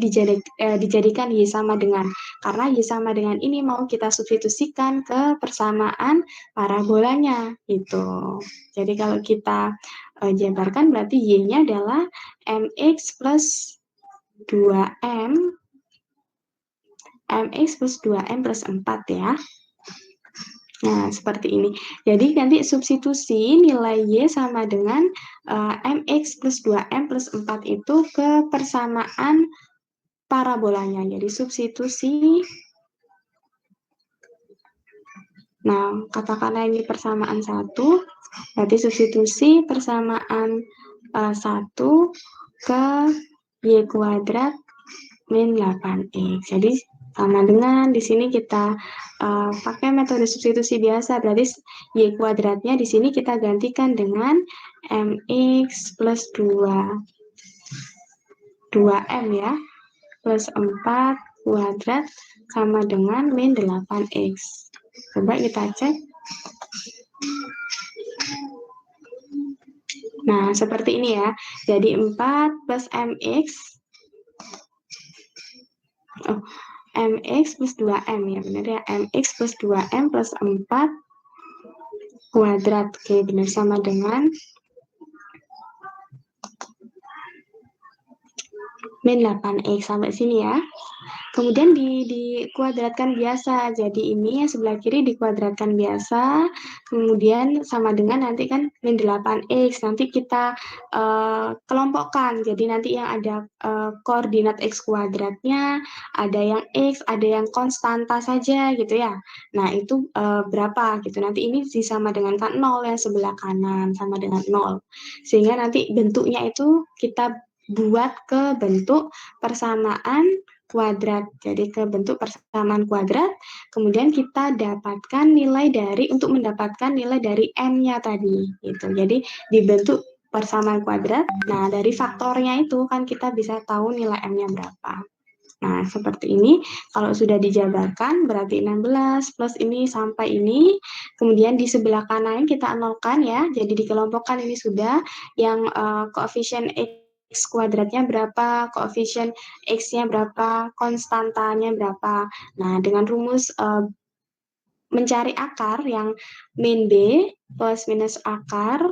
dijadikan Y sama dengan, karena Y sama dengan ini mau kita substitusikan ke persamaan parabolanya gitu. Jadi kalau kita jabarkan berarti Y-nya adalah MX plus 2M MX plus 2M plus 4 ya. Nah, seperti ini. Jadi nanti substitusi nilai Y sama dengan MX plus 2M plus 4 itu ke persamaan parabolanya. Jadi substitusi, nah katakanlah ini persamaan 1, berarti substitusi persamaan 1 ke Y kuadrat min 8X. Jadi sama dengan di sini kita pakai metode substitusi biasa, berarti Y kuadratnya di sini kita gantikan dengan MX plus 2M ya, plus 4 kuadrat sama dengan min 8X. Coba kita cek. Nah, seperti ini ya. Jadi 4 plus MX, MX plus 2M ya, benar ya. MX plus 2M plus 4 kuadrat. Oke, benar, sama dengan min 8X. Sampai sini ya. Kemudian dikuadratkan biasa. Jadi ini yang sebelah kiri dikuadratkan biasa. Kemudian sama dengan nanti kan min 8X. Nanti kita kelompokkan. Jadi nanti yang ada koordinat X kuadratnya, ada yang X, ada yang konstanta saja gitu ya. Nah, itu berapa gitu. Nanti ini sama dengan kan 0 yang sebelah kanan, sama dengan 0. Sehingga nanti bentuknya itu kita buat ke bentuk persamaan kuadrat. Jadi ke bentuk persamaan kuadrat, kemudian kita dapatkan nilai dari, untuk mendapatkan nilai dari M-nya tadi gitu. Jadi dibentuk persamaan kuadrat. Nah, dari faktornya itu kan kita bisa tahu nilai M-nya berapa. Nah, seperti ini. Kalau sudah dijabarkan, berarti 16 plus ini sampai ini. Kemudian di sebelah kanan kita nolkan ya. Jadi dikelompokkan ini sudah yang koefisien X kuadratnya berapa, koefisien X-nya berapa, konstantanya berapa. Nah, dengan rumus mencari akar yang min B plus minus akar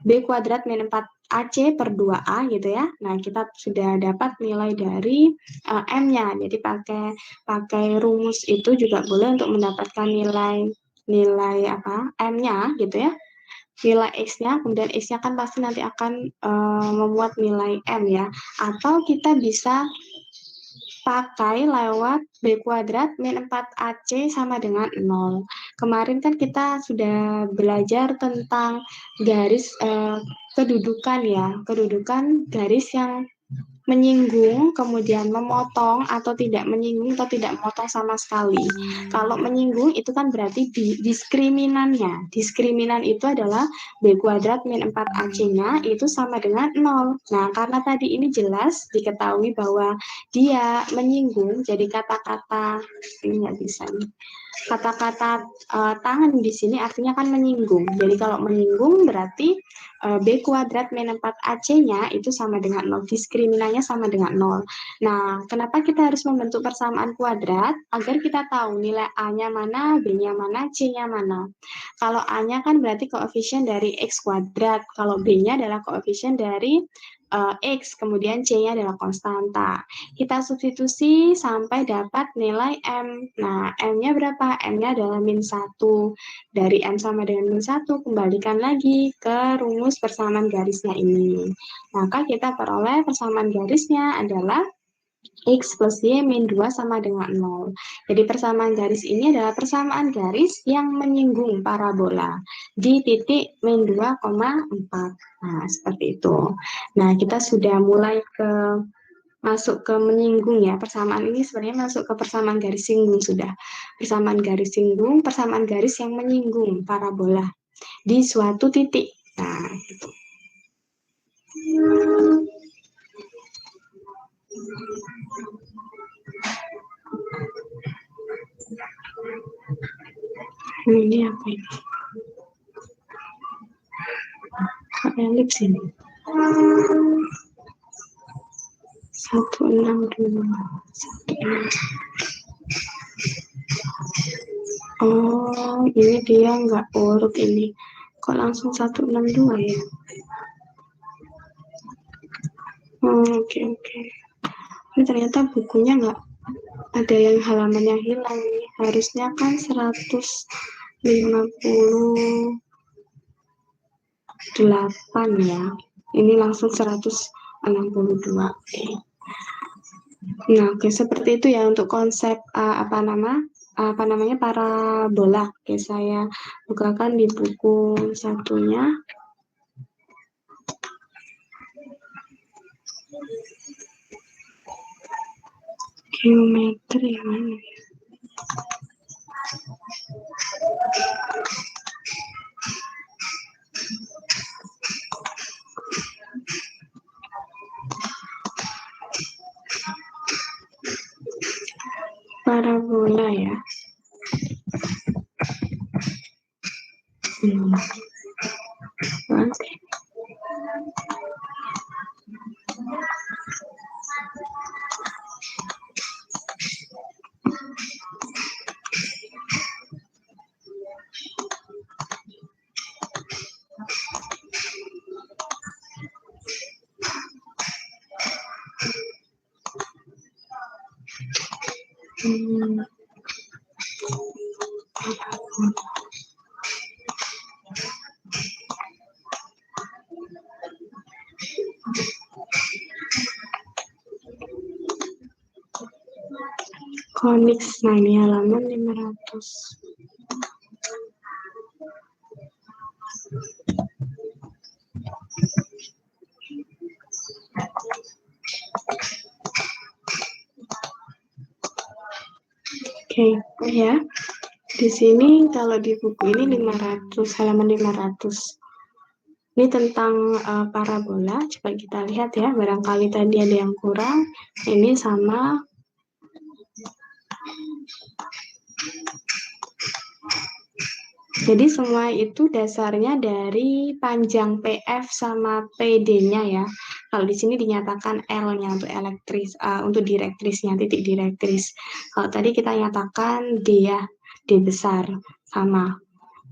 B kuadrat min 4AC per 2A gitu ya. Nah, kita sudah dapat nilai dari M-nya. Jadi pakai rumus itu juga boleh untuk mendapatkan nilai apa? M-nya gitu ya. Nilai X-nya, kemudian X-nya kan pasti nanti akan memuat nilai M ya. Atau kita bisa pakai lewat B kuadrat min 4AC sama dengan 0. Kemarin kan kita sudah belajar tentang garis kedudukan ya, kedudukan garis yang menyinggung, kemudian memotong atau tidak menyinggung atau tidak memotong sama sekali. Kalau menyinggung itu kan berarti diskriminannya. Diskriminan itu adalah B kuadrat min 4AC-nya itu sama dengan 0. Nah, karena tadi ini jelas diketahui bahwa dia menyinggung, jadi kata-kata, ini nggak bisa nih. Kata-kata tangan di sini artinya kan menyinggung. Jadi kalau menyinggung berarti B kuadrat min 4AC-nya itu sama dengan 0. Diskriminannya sama dengan 0. Nah, kenapa kita harus membentuk persamaan kuadrat? Agar kita tahu nilai A-nya mana, B-nya mana, C-nya mana. Kalau A-nya kan berarti koefisien dari X kuadrat. Kalau B-nya adalah koefisien dari X, kemudian C-nya adalah konstanta. Kita substitusi sampai dapat nilai M. Nah, M-nya berapa? M-nya adalah min 1. Dari M sama dengan min 1, kembalikan lagi ke rumus persamaan garisnya ini. Maka kita peroleh persamaan garisnya adalah X plus Y min 2 sama dengan 0. Jadi persamaan garis ini adalah persamaan garis yang menyinggung parabola di titik min 2,4. Nah, seperti itu. Nah, kita sudah mulai masuk ke menyinggung ya. Persamaan ini sebenarnya masuk ke persamaan garis singgung sudah. Persamaan garis singgung, persamaan garis yang menyinggung parabola di suatu titik. Nah, gitu. Ini apa ini? Elips ini. 162. Oh, ini dia nggak urut ini. Kok langsung 162 ya? Oke. Ini ternyata bukunya nggak ada yang halaman yang hilang nih. Harusnya kan 158 ya. Ini langsung 162. Oke. Nah, oke, seperti itu ya untuk konsep apa namanya parabola. Oke, saya bukakan di buku satunya. Geometri mana ya? Parabola ya. Oke. Konix, nah ini halaman 500. Oke, ya. Di sini kalau di buku ini 500, halaman 500. Ini tentang parabola. Coba kita lihat ya, barangkali tadi ada yang kurang. Ini sama. Jadi semua itu dasarnya dari panjang PF sama PD-nya ya. Kalau di sini dinyatakan L-nya untuk elektris, untuk direktrisnya, titik direktris. Kalau tadi kita nyatakan D ya, D besar sama.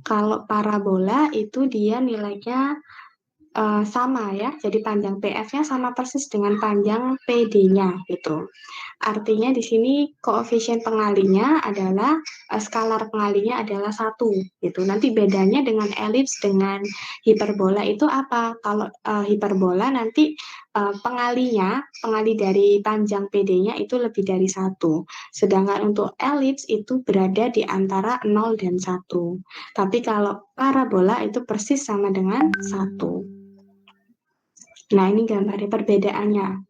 Kalau parabola itu dia nilainya sama ya, jadi panjang PF-nya sama persis dengan panjang PD-nya gitu. Artinya di sini koefisien pengalinya adalah skalar pengalinya adalah 1 gitu. Nanti bedanya dengan elips dengan hiperbola itu apa? Kalau hiperbola nanti pengali dari panjang PD-nya itu lebih dari 1. Sedangkan untuk elips itu berada di antara 0 dan 1. Tapi kalau parabola itu persis sama dengan 1. Nah, ini gambarnya perbedaannya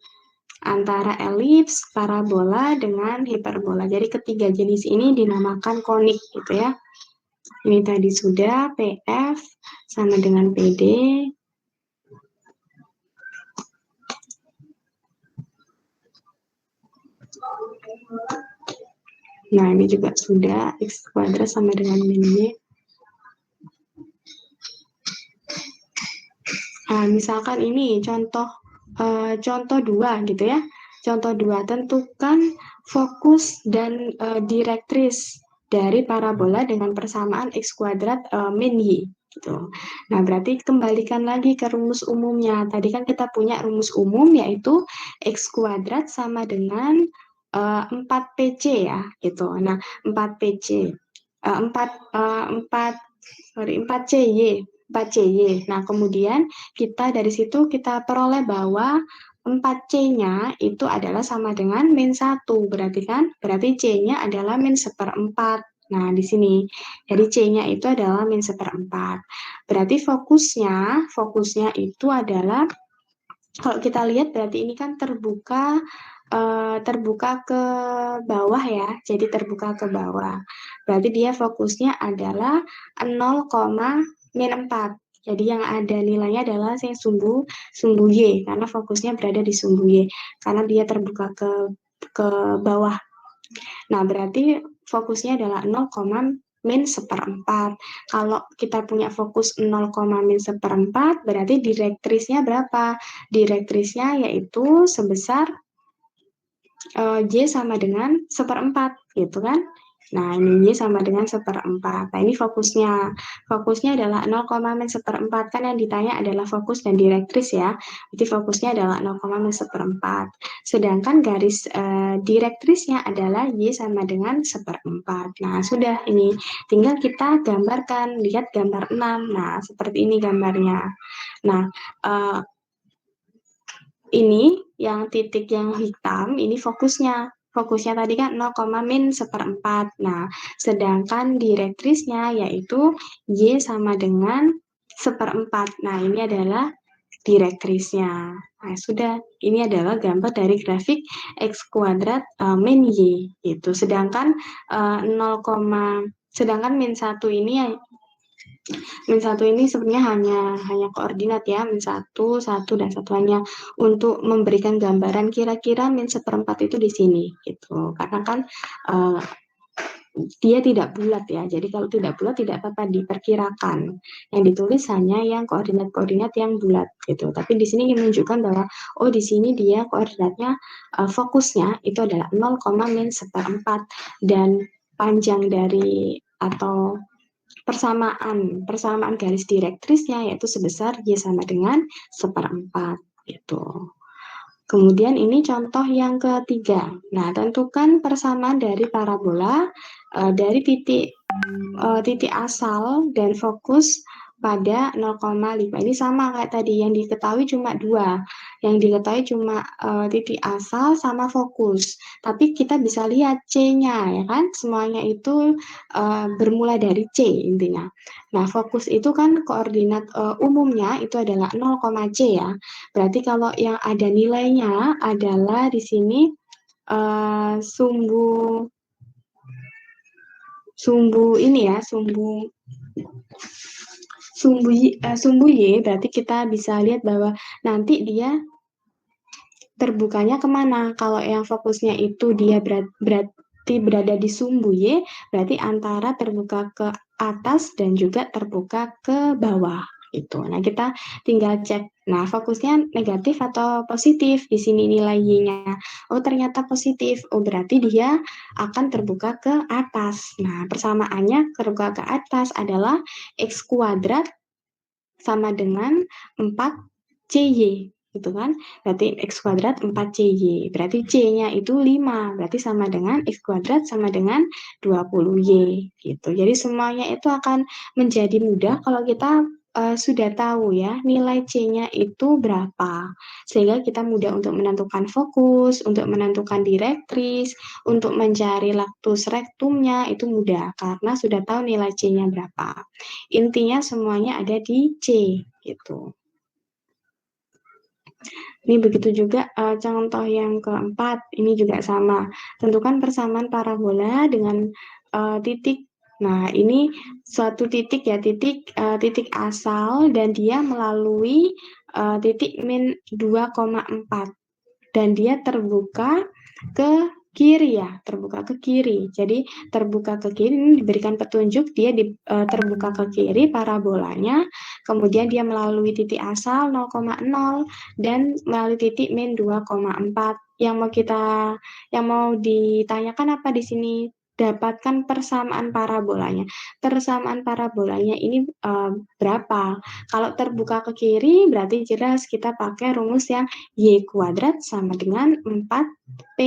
antara elips, parabola, dengan hiperbola. Jadi ketiga jenis ini dinamakan konik gitu ya. Ini tadi sudah PF sama dengan PD. Nah, ini juga sudah X kuadrat sama dengan min Y. Nah, misalkan ini contoh 2 gitu ya. Contoh 2, tentukan fokus dan direktris dari parabola dengan persamaan X kuadrat min Y. gitu. Nah, berarti kembalikan lagi ke rumus umumnya. Tadi kan kita punya rumus umum yaitu X kuadrat sama dengan 4PC ya, gitu. Nah, 4PC, 4CY, 4CY. Nah, kemudian kita dari situ kita peroleh bahwa 4C-nya itu adalah sama dengan min 1. Berarti kan? Berarti C-nya adalah min seperempat. Nah, di sini. Jadi C-nya itu adalah min seperempat. Berarti fokusnya itu adalah, kalau kita lihat berarti ini kan terbuka ke bawah ya, jadi terbuka ke bawah. Berarti dia fokusnya adalah 0, min 4. Jadi yang ada nilainya adalah yang sumbu Y, karena fokusnya berada di sumbu Y, karena dia terbuka ke bawah. Nah, berarti fokusnya adalah 0, min seperempat. Kalau kita punya fokus 0, min seperempat, berarti direktrisnya berapa? Direktrisnya yaitu sebesar Y sama dengan seperempat, gitu kan? Nah, ini Y sama dengan seperempat. Nah, ini fokusnya. Fokusnya adalah 0, min seperempat. Kan yang ditanya adalah fokus dan direktris ya. Jadi fokusnya adalah 0, min seperempat. Sedangkan garis direktrisnya adalah Y sama dengan seperempat. Nah, sudah ini. Tinggal kita gambarkan. Lihat gambar 6. Nah, seperti ini gambarnya. Nah, ini yang titik yang hitam, ini fokusnya. Fokusnya tadi kan 0, min seperempat. Nah, sedangkan direktrisnya yaitu Y sama dengan seperempat. Nah, ini adalah direktrisnya. Nah, sudah. Ini adalah gambar dari grafik X kuadrat min Y. Gitu. Sedangkan 0, sedangkan min 1 ini Min satu ini sebenarnya hanya koordinat ya, min satu, satu dan satu, hanya untuk memberikan gambaran kira-kira min seperempat itu di sini gitu. Karena kan uh, dia tidak bulat ya. Jadi kalau tidak bulat tidak apa-apa diperkirakan. Yang ditulis hanya yang koordinat-koordinat yang bulat gitu. Tapi di sini ingin menunjukkan bahwa oh di sini dia koordinatnya fokusnya itu adalah 0, min seperempat, dan panjang dari atau persamaan garis direktrisnya yaitu sebesar Y sama dengan seperempat gitu. Kemudian ini contoh yang ketiga. Nah, tentukan persamaan dari parabola dari titik asal dan fokus pada 0,5. Ini sama kayak tadi, yang diketahui cuma dua. Yang diketahui cuma titik asal sama fokus. Tapi kita bisa lihat C-nya ya kan, semuanya itu bermula dari C intinya. Nah, fokus itu kan koordinat umumnya itu adalah 0, C ya. Berarti kalau yang ada nilainya adalah di sini sumbu sumbu ini ya, sumbu Y, berarti kita bisa lihat bahwa nanti dia terbukanya kemana. Kalau yang fokusnya itu dia berarti berada di sumbu Y, berarti antara terbuka ke atas dan juga terbuka ke bawah. Itu. Nah, kita tinggal cek. Nah, fokusnya negatif atau positif? Di sini nilai Y-nya. Oh, ternyata positif. Oh, berarti dia akan terbuka ke atas. Nah, persamaannya terbuka ke atas adalah X kuadrat sama dengan 4CY. Gitu kan? Berarti X kuadrat 4CY. Berarti C-nya itu 5. Berarti sama dengan X kuadrat sama dengan 20Y. Gitu. Jadi semuanya itu akan menjadi mudah kalau kita sudah tahu ya nilai C-nya itu berapa, sehingga kita mudah untuk menentukan fokus, untuk menentukan direktris, untuk mencari lactus rectumnya itu mudah karena sudah tahu nilai C-nya berapa. Intinya semuanya ada di C gitu. Ini begitu juga contoh yang keempat, ini juga sama. Tentukan persamaan parabola dengan titik. Nah, ini suatu titik ya, titik asal dan dia melalui titik min 2,4 dan dia terbuka ke kiri ya, terbuka ke kiri. Jadi terbuka ke kiri ini diberikan petunjuk dia terbuka ke kiri parabolanya, kemudian dia melalui titik asal 0,0 dan melalui titik min 2,4. Yang mau ditanyakan apa di sini? dapatkan persamaan parabolanya. Persamaan parabolanya ini berapa? Kalau terbuka ke kiri berarti jelas kita pakai rumus yang Y kuadrat sama dengan 4P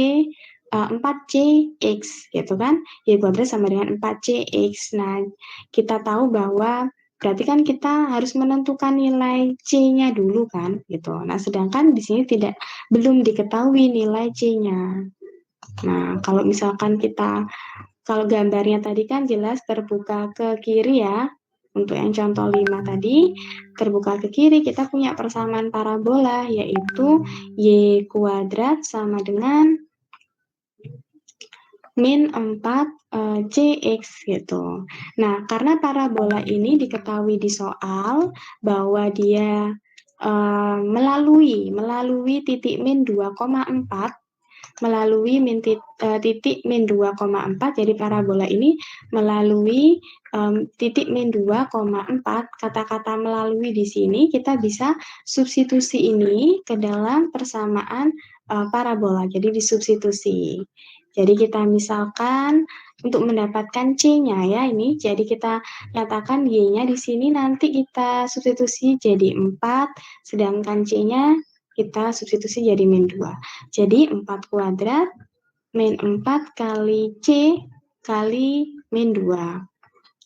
4CX gitu kan. Y kuadrat sama dengan 4CX. Nah, kita tahu bahwa berarti kan kita harus menentukan nilai C-nya dulu kan gitu. Nah, sedangkan di sini belum diketahui nilai C-nya. Nah, kalau misalkan kalau gambarnya tadi kan jelas terbuka ke kiri ya. Untuk yang contoh 5 tadi, terbuka ke kiri kita punya persamaan parabola yaitu Y kuadrat sama dengan min 4 CX gitu. Nah, karena parabola ini diketahui di soal bahwa dia melalui titik min 2,4 melalui titik min 2,4, jadi parabola ini melalui titik min 2,4. Kata-kata melalui di sini kita bisa substitusi ini ke dalam persamaan parabola, jadi disubstitusi. Jadi kita misalkan untuk mendapatkan C-nya ya ini, jadi kita nyatakan Y-nya di sini nanti kita substitusi jadi 4, sedangkan C-nya kita substitusi jadi min 2. Jadi 4 kuadrat min 4 kali C kali min 2.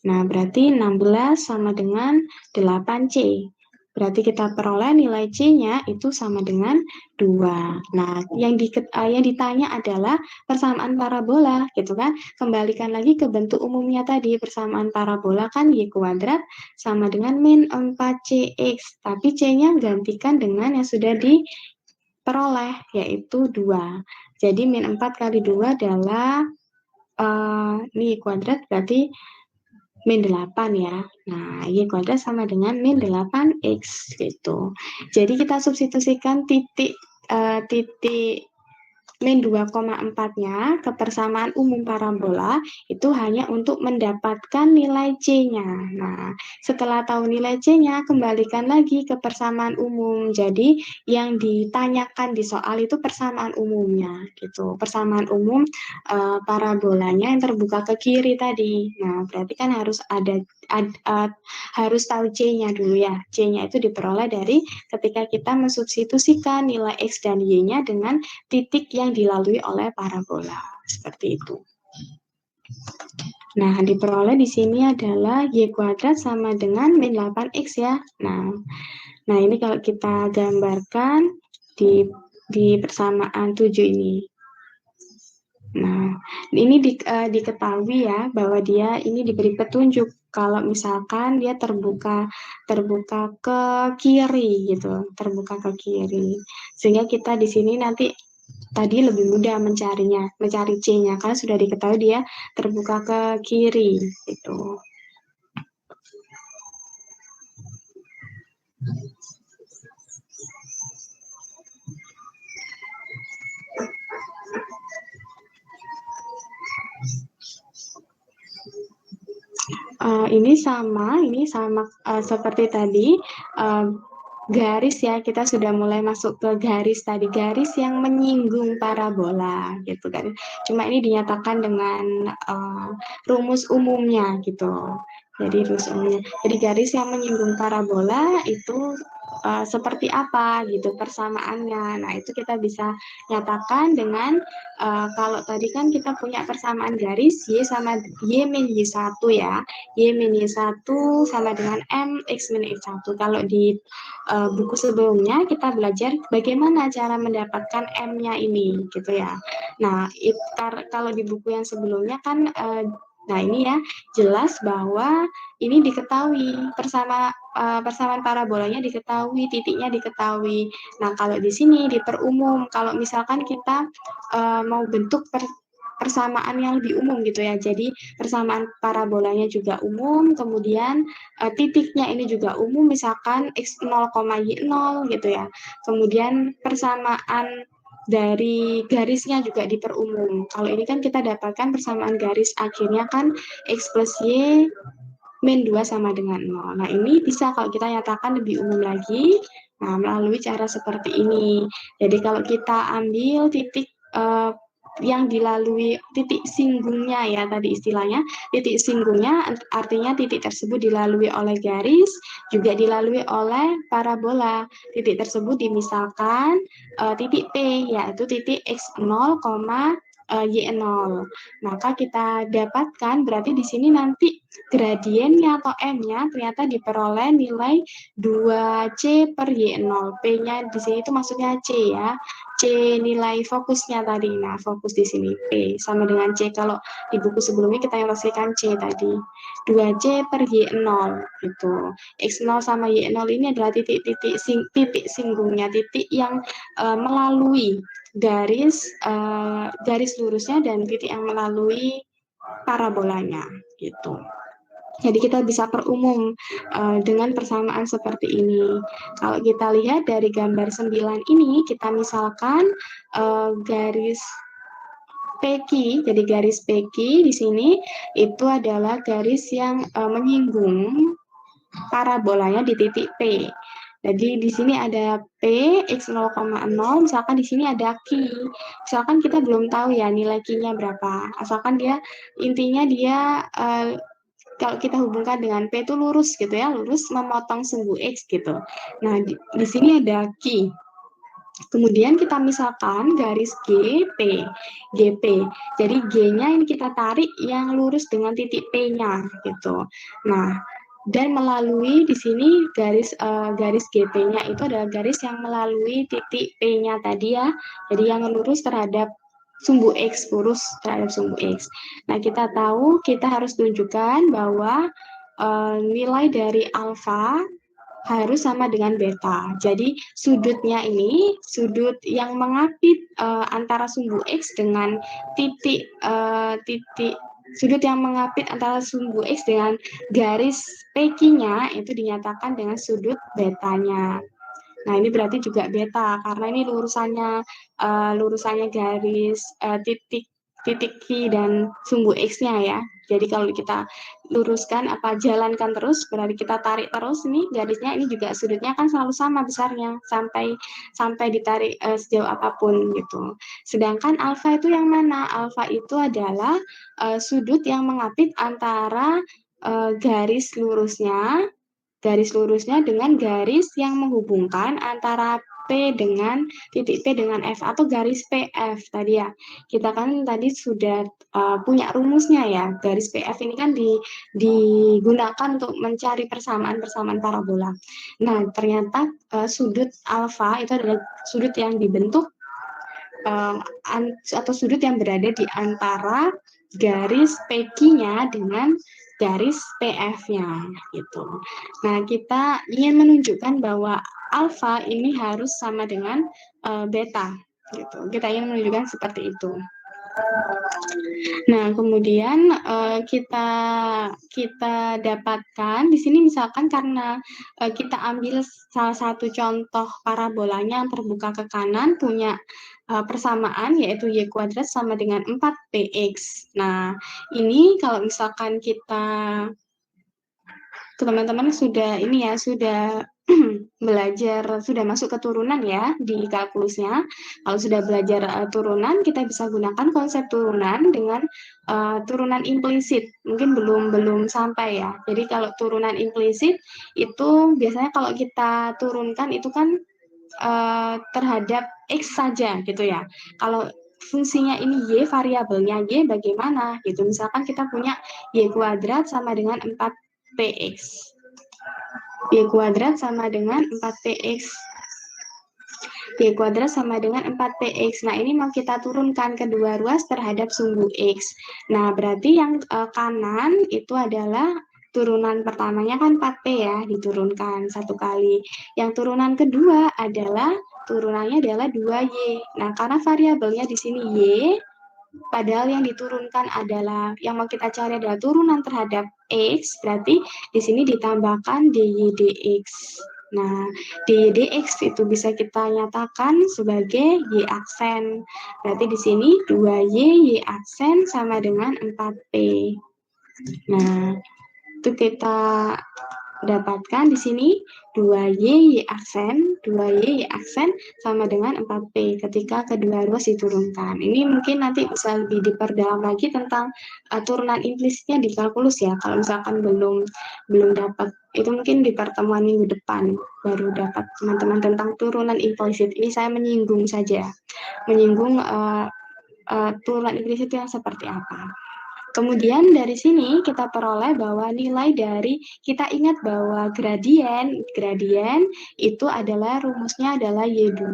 Nah, berarti 16 sama dengan 8C. Berarti kita peroleh nilai C-nya itu sama dengan 2. Nah, yang ditanya adalah persamaan parabola, gitu kan. Kembalikan lagi ke bentuk umumnya tadi, persamaan parabola kan Y kuadrat sama dengan min 4CX. Tapi C-nya gantikan dengan yang sudah diperoleh, yaitu 2. Jadi min 4 kali 2 adalah ini Y kuadrat berarti min 8 ya. Nah, Y kuadrat sama dengan min 8X gitu. Jadi kita substitusikan titik min 2,4-nya ke persamaan umum parabola itu hanya untuk mendapatkan nilai C-nya. Nah, setelah tahu nilai C-nya, kembalikan lagi ke persamaan umum. Jadi, yang ditanyakan di soal itu persamaan umumnya gitu. Persamaan umum parabolanya yang terbuka ke kiri tadi. Nah, berarti kan harus tahu C-nya dulu ya. C-nya itu diperoleh dari ketika kita mensubstitusikan nilai X dan Y-nya dengan titik yang dilalui oleh parabola. Seperti itu. Nah, diperoleh di sini adalah Y kuadrat sama dengan min 8X ya. Nah ini kalau kita gambarkan di persamaan 7 ini. Nah, ini diketahui ya bahwa dia ini diberi petunjuk kalau misalkan dia terbuka ke kiri gitu, terbuka ke kiri. Sehingga kita di sini nanti tadi lebih mudah mencari C-nya karena sudah diketahui dia terbuka ke kiri gitu. Ini sama seperti tadi. Garis ya, kita sudah mulai masuk ke garis tadi, garis yang menyinggung parabola gitu kan. Cuma ini dinyatakan dengan rumus umumnya gitu. Jadi rumus umumnya. Jadi garis yang menyinggung parabola itu seperti apa gitu persamaannya. Nah, itu kita bisa nyatakan dengan kalau tadi kan kita punya persamaan garis Y sama Y min Y1 ya. Y min Y1 sama dengan M X min X1. Kalau di buku sebelumnya kita belajar bagaimana cara mendapatkan M-nya ini gitu ya. Nah, kalau di buku yang sebelumnya kan nah ini ya jelas bahwa ini diketahui persamaan parabolanya diketahui, titiknya diketahui. Nah, kalau di sini diperumum kalau misalkan kita mau bentuk persamaan yang lebih umum gitu ya. Jadi persamaan parabolanya juga umum, kemudian titiknya ini juga umum, misalkan x0, y0 gitu ya. Kemudian persamaan dari garisnya juga diperumum. Kalau ini kan kita dapatkan persamaan garis akhirnya kan x plus y min 2 sama dengan 0. Nah, ini bisa kalau kita nyatakan lebih umum lagi, nah melalui cara seperti ini. Jadi kalau kita ambil titik yang dilalui titik singgungnya ya tadi istilahnya titik singgungnya artinya titik tersebut dilalui oleh garis juga dilalui oleh parabola. Titik tersebut dimisalkan titik P yaitu titik x0, y0. Maka kita dapatkan berarti di sini nanti gradiennya atau M-nya ternyata diperoleh nilai 2C per Y0. P-nya di sini itu maksudnya C ya. C nilai fokusnya tadi. Nah, fokus di sini P sama dengan C. Kalau di buku sebelumnya kita pastikan C tadi. 2C per Y0 gitu. X0 sama Y0 ini adalah titik singgungnya, titik yang melalui garis lurusnya dan titik yang melalui parabolanya gitu. Jadi kita bisa perumum dengan persamaan seperti ini. Kalau kita lihat dari gambar 9 ini, kita misalkan garis PQ, jadi garis PQ di sini itu adalah garis yang menyinggung parabolanya di titik P. Jadi di sini ada P X 0,0, misalkan di sini ada Q. Misalkan kita belum tahu ya nilai Q-nya berapa. Asalkan dia intinya dia kalau kita hubungkan dengan P itu lurus gitu ya, lurus memotong sumbu X gitu. Nah, di sini ada Q. Kemudian kita misalkan garis GP, GP. Jadi G-nya ini kita tarik yang lurus dengan titik P-nya gitu. Nah, dan melalui di sini garis GP-nya itu adalah garis yang melalui titik P-nya tadi ya. Jadi yang lurus terhadap sumbu X, lurus terhadap sumbu X. Nah, kita tahu kita harus tunjukkan bahwa nilai dari alfa harus sama dengan beta. Jadi sudutnya ini, sudut yang mengapit antara sumbu X dengan titik sudut yang mengapit antara sumbu X dengan garis PQ-nya itu dinyatakan dengan sudut betanya. Nah, ini berarti juga beta karena ini lurusannya garis titik Q dan sumbu X-nya ya. Jadi kalau kita luruskan jalankan terus berarti kita tarik terus ini garisnya ini juga sudutnya kan selalu sama besarnya sampai ditarik sejauh apapun gitu. Sedangkan alfa itu yang mana? Alfa itu adalah sudut yang mengapit antara garis lurusnya dengan garis yang menghubungkan antara P dengan titik P dengan F atau garis PF tadi ya. Kita kan tadi sudah punya rumusnya ya. Garis PF ini kan digunakan untuk mencari persamaan parabola. Nah, ternyata sudut alfa itu adalah sudut yang dibentuk atau sudut yang berada di antara garis PQ-nya dengan garis PF-nya gitu. Nah, kita ingin menunjukkan bahwa alfa ini harus sama dengan beta gitu. Kita ingin menunjukkan seperti itu. Nah, kemudian kita dapatkan di sini misalkan karena kita ambil salah satu contoh parabolanya yang terbuka ke kanan punya persamaan yaitu y kuadrat sama dengan 4px. Nah, ini kalau misalkan teman-teman sudah belajar, sudah masuk ke turunan ya di kalkulusnya. Kalau sudah belajar turunan, kita bisa gunakan konsep turunan dengan turunan implisit. Mungkin belum sampai ya. Jadi kalau turunan implisit itu biasanya kalau kita turunkan itu kan terhadap X saja gitu ya. Kalau fungsinya ini Y, variabelnya Y bagaimana gitu. Misalkan kita punya Y kuadrat sama dengan 4px. Y kuadrat sama dengan 4px. Y kuadrat sama dengan 4px. Nah, ini mau kita turunkan kedua ruas terhadap sumbu X. Nah, berarti yang kanan itu adalah turunan pertamanya kan 4p ya, diturunkan satu kali. Yang turunan kedua adalah turunannya adalah 2y. Nah, karena variabelnya di sini y, padahal yang diturunkan adalah yang mau kita cari adalah turunan terhadap x, berarti di sini ditambahkan dy dx. Nah, dy dx itu bisa kita nyatakan sebagai y aksen. Berarti di sini 2y aksen sama dengan 4p. Nah, itu kita dapatkan di sini 2Y aksen, 2Y aksen sama dengan 4P ketika kedua ruas diturunkan. Ini mungkin nanti bisa lebih diperdalam lagi tentang turunan implisitnya di kalkulus ya. Kalau misalkan belum dapat, itu mungkin di pertemuan minggu depan baru dapat teman-teman tentang turunan implisit. Ini saya menyinggung saja, menyinggung turunan implisit yang seperti apa. Kemudian dari sini kita peroleh bahwa nilai dari, kita ingat bahwa gradien itu adalah rumusnya adalah Y2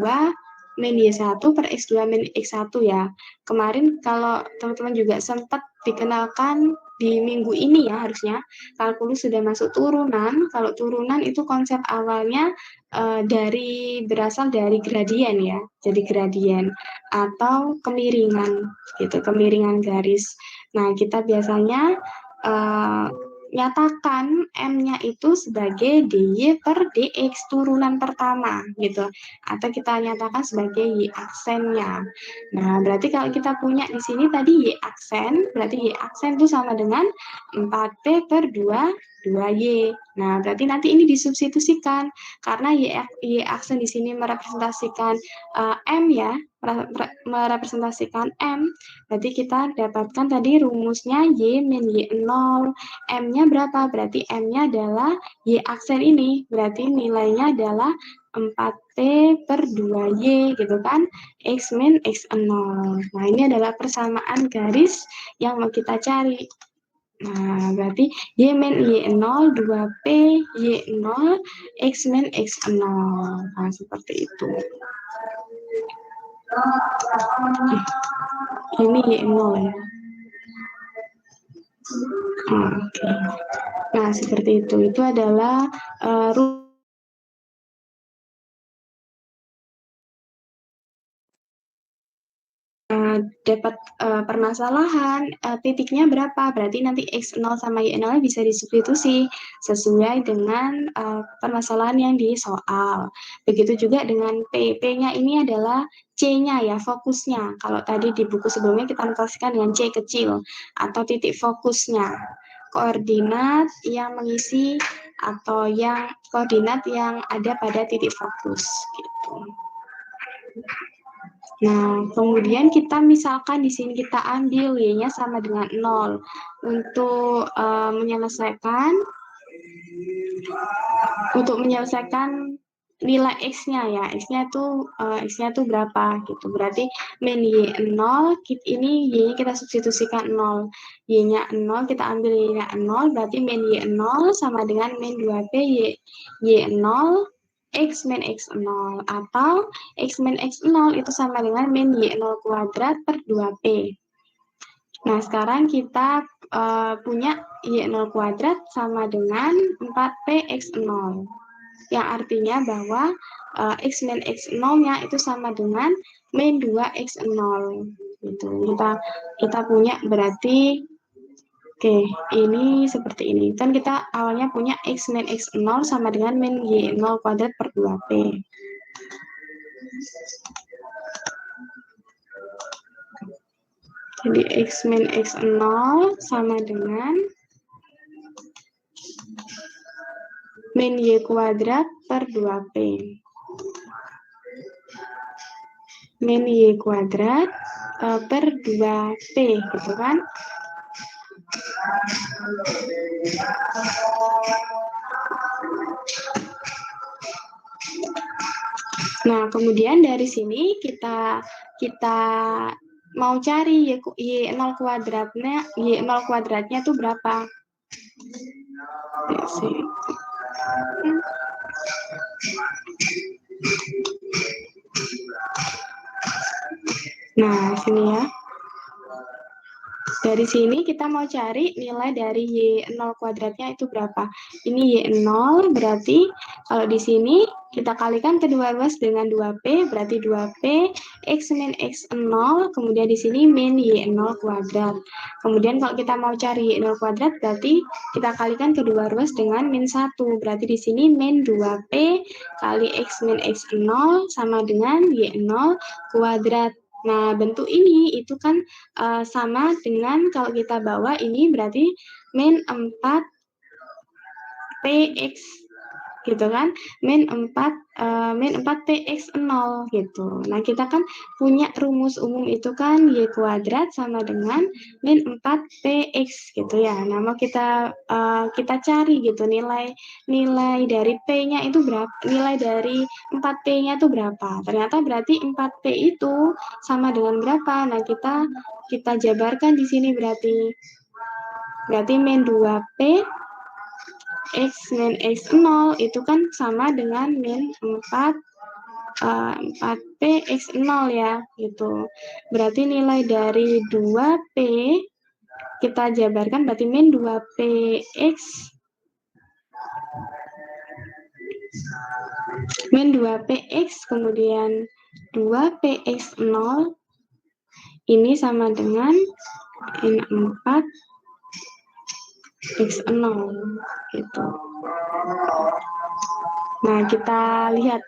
min Y1 per X2 min X1 ya. Kemarin kalau teman-teman juga sempat dikenalkan di minggu ini ya, harusnya kalkulus sudah masuk turunan. Kalau turunan itu konsep awalnya berasal dari gradien ya. Jadi gradien atau kemiringan gitu, kemiringan garis. Nah, kita biasanya uh, nyatakan M-nya itu sebagai DY per DX turunan pertama gitu. Atau kita nyatakan sebagai Y aksennya. Nah, berarti kalau kita punya di sini tadi Y aksen, berarti Y aksen itu sama dengan 4P per 2Y. Nah, berarti nanti ini disubstitusikan karena Y aksen di sini merepresentasikan M ya, merepresentasikan M. Berarti kita dapatkan tadi rumusnya Y min Y0. M-nya berapa? Berarti M-nya adalah Y aksen ini. Berarti nilainya adalah 4P per 2Y gitu kan. X min X0. Nah, ini adalah persamaan garis yang mau kita cari. Nah, berarti Y min Y0, 2P, Y0, X min X0. Nah, seperti itu. Ini Y0 ya. Oke. Nah, seperti itu. Itu adalah dapat permasalahan titiknya berapa, berarti nanti X0 sama Y0 bisa disubstitusi sesuai dengan permasalahan yang di soal. Begitu juga dengan P-nya ini adalah C-nya ya, fokusnya. Kalau tadi di buku sebelumnya kita notasikan dengan C kecil atau titik fokusnya. Koordinat yang mengisi atau yang koordinat yang ada pada titik fokus gitu. Nah, kemudian kita misalkan di sini kita ambil Y-nya sama dengan 0. Untuk menyelesaikan nilai X-nya ya. X-nya tuh berapa gitu. Berarti min Y0, ini Y-nya kita substitusikan 0. Y-nya 0, kita ambil Y-nya 0, berarti min Y0 sama dengan min 2P Y0 X min X0 atau X min X0 itu sama dengan min Y0 kuadrat per 2P. Nah, sekarang kita punya Y0 kuadrat sama dengan 4P X0. Yang artinya bahwa X min X0-nya itu sama dengan min 2X0. Gitu. Kita punya berarti oke, ini seperti ini. Kan kita awalnya punya X min X0 sama dengan min Y0 kuadrat per 2P. Jadi X min X0 sama dengan min Y kuadrat per 2P. Min Y kuadrat per 2P, gitu kan? Nah, kemudian dari sini kita mau cari Y0 kuadratnya, Y0 kuadratnya itu berapa? Nah, sini ya. Dari sini kita mau cari nilai dari Y0 kuadratnya itu berapa. Ini Y0 berarti kalau di sini kita kalikan kedua ruas dengan 2P, berarti 2P X min X0, kemudian di sini min Y0 kuadrat. Kemudian kalau kita mau cari Y0 kuadrat, berarti kita kalikan kedua ruas dengan min 1, berarti di sini min 2P kali X min X0 sama dengan Y0 kuadrat. Nah, bentuk ini itu kan sama dengan kalau kita bawa ini berarti min 4 PX gitu kan, min 4 PX 0 gitu. Nah, kita kan punya rumus umum itu kan Y kuadrat sama dengan min 4 PX gitu ya. Nah, mau kita cari gitu nilai dari P-nya itu berapa, nilai dari 4P-nya itu berapa. Ternyata berarti 4P itu sama dengan berapa? Nah, kita jabarkan di sini berarti min 2P X min X0 itu kan sama dengan min 4P X0 ya, gitu. Berarti nilai dari 2P kita jabarkan berarti min 2PX min 2PX kemudian 2PX0 ini sama dengan min 4 X0 gitu. Nah, kita lihat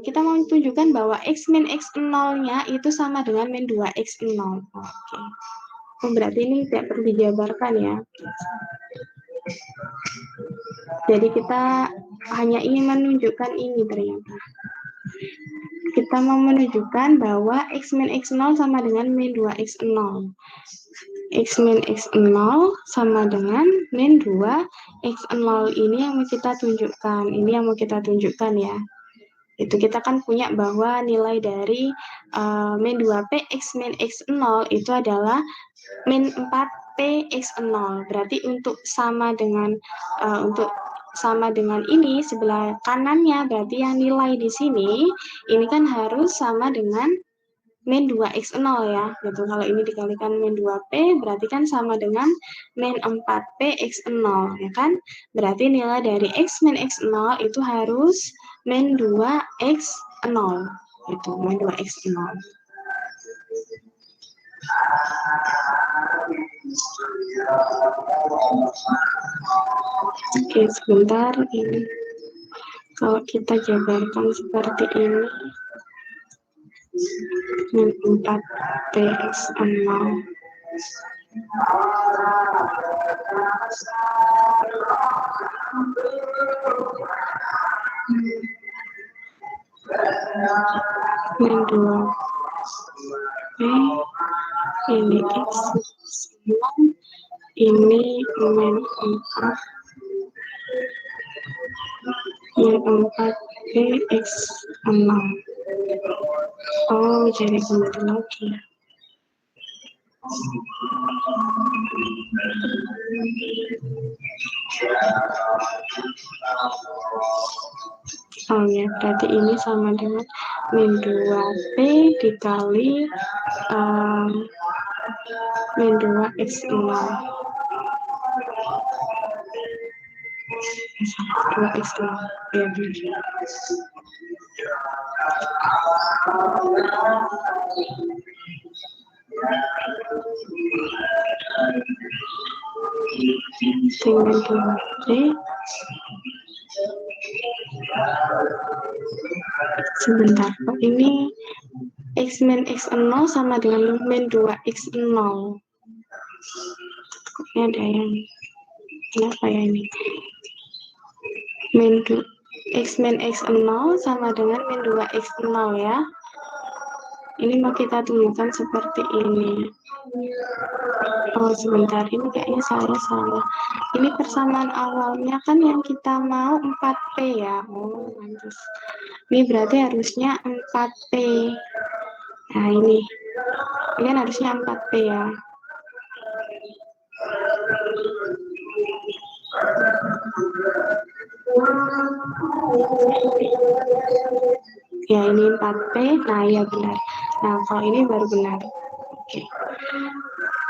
kita mau tunjukkan bahwa X min X0-nya itu sama dengan min 2X0. Oke. Oh, berarti ini tidak perlu dijabarkan ya. Jadi kita hanya ingin menunjukkan ini ternyata. Kita mau menunjukkan bahwa X min X0 sama dengan min 2X0. X min X0 sama dengan min 2X0 ini yang mau kita tunjukkan. Ini yang mau kita tunjukkan ya. Itu kita kan punya bahwa nilai dari min 2P X min X0 itu adalah min 4P X0. Berarti untuk sama dengan ini sebelah kanannya, berarti yang nilai di sini ini kan harus sama dengan min 2X0 ya, gitu. Kalau ini dikalikan min 2P, berarti kan sama dengan min 4P X0, ya kan? Berarti nilai dari X min X0 itu harus min 2X0, gitu, min 2X0. Oke, sebentar ini. Kalau kita jabarkan seperti ini, min 4PX0 min 2P ini X0 ini min 4PX0. Oh, jadi kembali lagi. Oh ya, berarti ini sama dengan min 2P dikali min 2X0. 2X0, ya benar. Tinggal 2P. Sebentar, kok ini X min X0 sama dengan min 2X0. Ini ada yang kenapa ya ini? X min X0 sama dengan min 2X0 ya. Ini mau kita tunjukkan seperti ini. Oh, sebentar, ini kayaknya saya salah. Ini persamaan awalnya kan yang kita mau 4P ya. Oh, mantus. Ini berarti harusnya 4P. Nah, ini kan harusnya 4P ya. Ya, ini 4P. Nah, ya benar. Nah, kalau ini baru benar. Oke.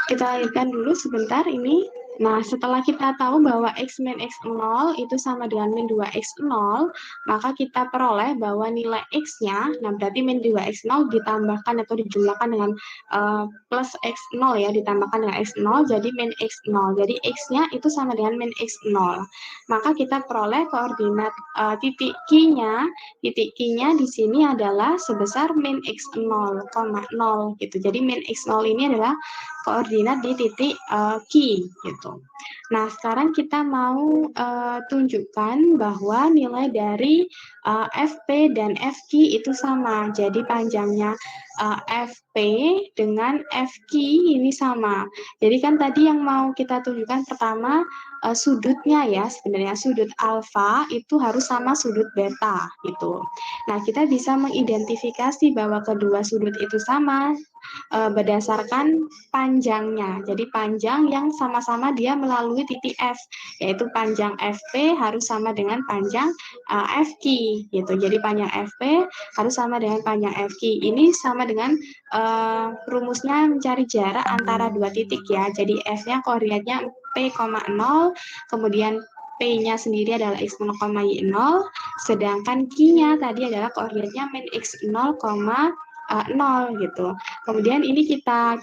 Kita lihatkan dulu sebentar ini. Nah, setelah kita tahu bahwa X min X0 itu sama dengan min 2X0, maka kita peroleh bahwa nilai X-nya, nah berarti min 2X0 ditambahkan atau dijumlahkan dengan plus X0 ya, ditambahkan dengan X0, jadi min X0. Jadi X-nya itu sama dengan min X0. Maka kita peroleh koordinat titik Q-nya di sini adalah sebesar min X0, 0 gitu. Jadi min X0 ini adalah koordinat di titik Q gitu. Nah, sekarang kita mau tunjukkan bahwa nilai dari FP dan FQ itu sama. Jadi panjangnya FP dengan FQ ini sama. Jadi kan tadi yang mau kita tunjukkan pertama sudutnya ya, sebenarnya sudut alfa itu harus sama sudut beta gitu. Nah, kita bisa mengidentifikasi bahwa kedua sudut itu sama berdasarkan panjangnya. Jadi panjang yang sama-sama dia melalui titik F, yaitu panjang FP harus sama dengan panjang FQ gitu. Jadi panjang FP harus sama dengan panjang FQ. Ini sama dengan rumusnya mencari jarak antara dua titik ya. Jadi F-nya koordinatnya P, 0, kemudian P-nya sendiri adalah x0, y0, sedangkan Q-nya tadi adalah koordinatnya min x0, 0 gitu. Kemudian ini kita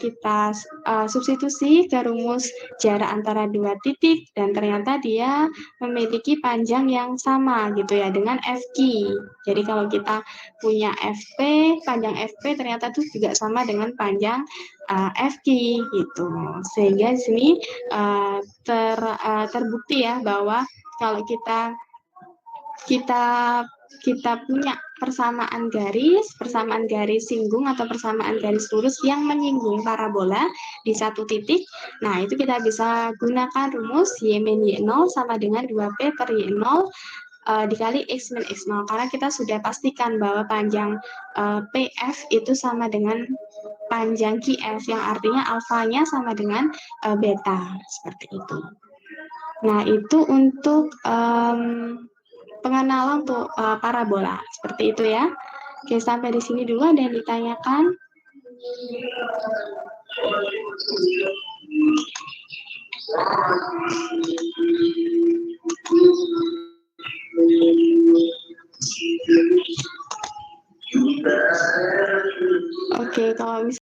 substitusi ke rumus jarak antara dua titik dan ternyata dia memiliki panjang yang sama gitu ya dengan FQ. Jadi kalau kita punya FP, panjang FP ternyata itu juga sama dengan panjang FQ gitu. Sehingga di sini terbukti ya bahwa kalau kita kita kita punya persamaan garis singgung atau persamaan garis lurus yang menyinggung parabola di satu titik. Nah, itu kita bisa gunakan rumus Y min Y0 sama dengan 2P per Y0 dikali X min X0. Karena kita sudah pastikan bahwa panjang PF itu sama dengan panjang QF, yang artinya alfanya sama dengan beta, seperti itu. Nah, itu untuk pengenalan untuk parabola. Seperti itu ya. Oke, sampai di sini dulu. Ada yang ditanyakan?